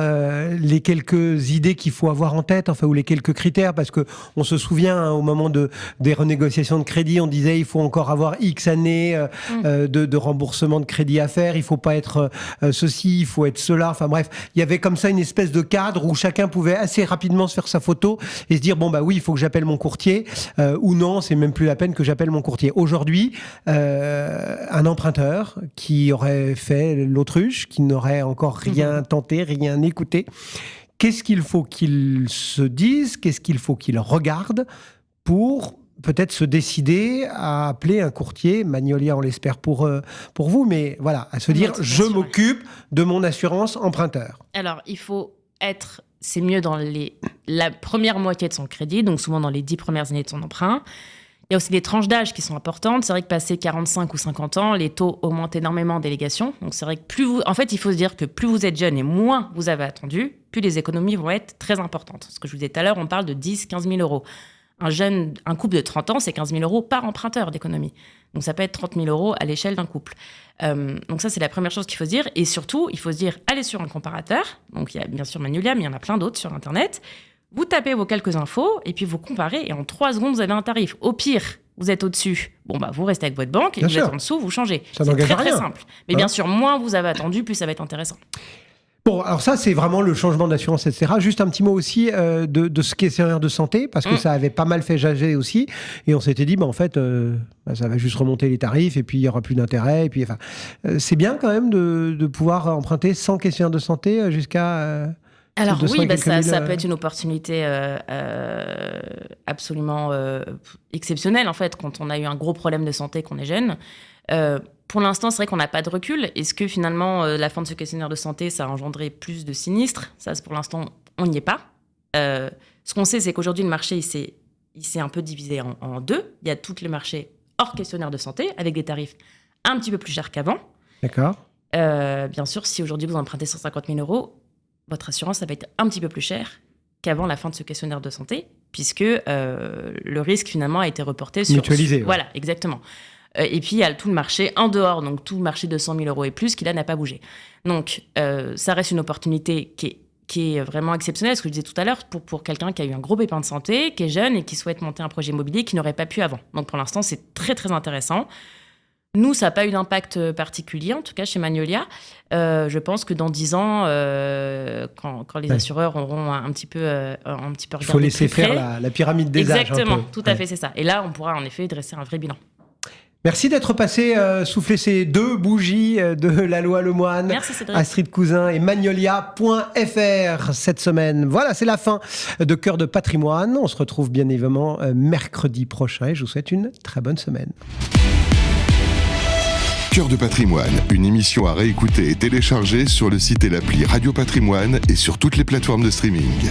les quelques idées qu'il faut avoir en tête, enfin, ou les quelques critères, parce que on se souvient au moment des renégociations de crédit, on disait il faut encore avoir X années de remboursement de crédit à faire, il faut pas être ceci, il faut être cela, enfin bref, il y avait comme ça une espèce de cadre où chacun pouvait assez rapidement se faire sa photo et se dire bon bah oui, il faut que j'appelle mon courtier, ou non, c'est même plus la peine que j'appelle mon courtier. Aujourd'hui, un emprunteur qui aurait fait l'autruche, qui n'aurait encore rien tenté, rien écouté, qu'est-ce qu'il faut qu'il se dise, qu'est-ce qu'il faut qu'il regarde pour peut-être se décider à appeler un courtier, Magnolia on l'espère pour vous, mais voilà, à se dire je m'occupe de mon assurance emprunteur. Alors il faut c'est mieux dans la première moitié de son crédit, donc souvent dans les 10 premières années de son emprunt. Il y a aussi des tranches d'âge qui sont importantes. C'est vrai que passé 45 ou 50 ans, les taux augmentent énormément en délégation. Donc c'est vrai que en fait, il faut se dire que plus vous êtes jeune et moins vous avez attendu, plus les économies vont être très importantes. Ce que je vous disais tout à l'heure, on parle de 10-15 000 euros. Un couple de 30 ans, c'est 15 000 euros par emprunteur d'économie. Donc ça peut être 30 000 euros à l'échelle d'un couple. Donc ça, c'est la première chose qu'il faut se dire. Et surtout, il faut se dire, allez sur un comparateur. Donc il y a bien sûr Magnolia, mais il y en a plein d'autres sur Internet. Vous tapez vos quelques infos et puis vous comparez. Et en 3 secondes, vous avez un tarif. Au pire, vous êtes au-dessus. Bon, bah, vous restez avec votre banque. Et bien vous sûr. êtes en dessous, vous changez. Ça c'est n'engage très, à rien. très simple. Mais bien sûr, moins vous avez attendu, plus ça va être intéressant. Bon, alors ça, c'est vraiment le changement d'assurance, etc. Juste un petit mot aussi de ce questionnaire de santé, parce que ça avait pas mal fait jaser aussi. Et on s'était dit, en fait, ça va juste remonter les tarifs, et puis il n'y aura plus d'intérêt. Et puis, enfin, c'est bien quand même de pouvoir emprunter sans questionnaire de santé jusqu'à... Alors oui, ça peut être une opportunité absolument exceptionnelle, en fait, quand on a eu un gros problème de santé, qu'on est jeune. Pour l'instant, c'est vrai qu'on n'a pas de recul. Est-ce que finalement, la fin de ce questionnaire de santé, ça a engendré plus de sinistres ? Ça, pour l'instant, on n'y est pas. Ce qu'on sait, c'est qu'aujourd'hui, le marché, il s'est un peu divisé en deux. Il y a tout le marché hors questionnaire de santé, avec des tarifs un petit peu plus chers qu'avant. D'accord. Bien sûr, si aujourd'hui, vous empruntez 150 000 euros, votre assurance, ça va être un petit peu plus cher qu'avant la fin de ce questionnaire de santé, puisque le risque, finalement, a été reporté sur... Mutualisé. Ouais. Voilà, exactement. Et puis, il y a tout le marché en dehors, donc tout le marché de 100 000 euros et plus, qui là n'a pas bougé. Donc, ça reste une opportunité qui est vraiment exceptionnelle, ce que je disais tout à l'heure, pour quelqu'un qui a eu un gros pépin de santé, qui est jeune et qui souhaite monter un projet immobilier qui n'aurait pas pu avant. Donc, pour l'instant, c'est très, très intéressant. Nous, ça n'a pas eu d'impact particulier, en tout cas chez Magnolia. Je pense que dans 10 ans, quand les assureurs auront un petit peu regardé. Il faut laisser faire la pyramide des âges. Exactement, tout à fait, c'est ça. Et là, on pourra en effet dresser un vrai bilan. Merci d'être passé souffler ces 2 bougies de la loi Lemoine. Merci Cédric. Astrid Cousin et Magnolia.fr cette semaine. Voilà, c'est la fin de Cœur de Patrimoine. On se retrouve bien évidemment mercredi prochain et je vous souhaite une très bonne semaine. Cœur de Patrimoine, une émission à réécouter et télécharger sur le site et l'appli Radio Patrimoine et sur toutes les plateformes de streaming.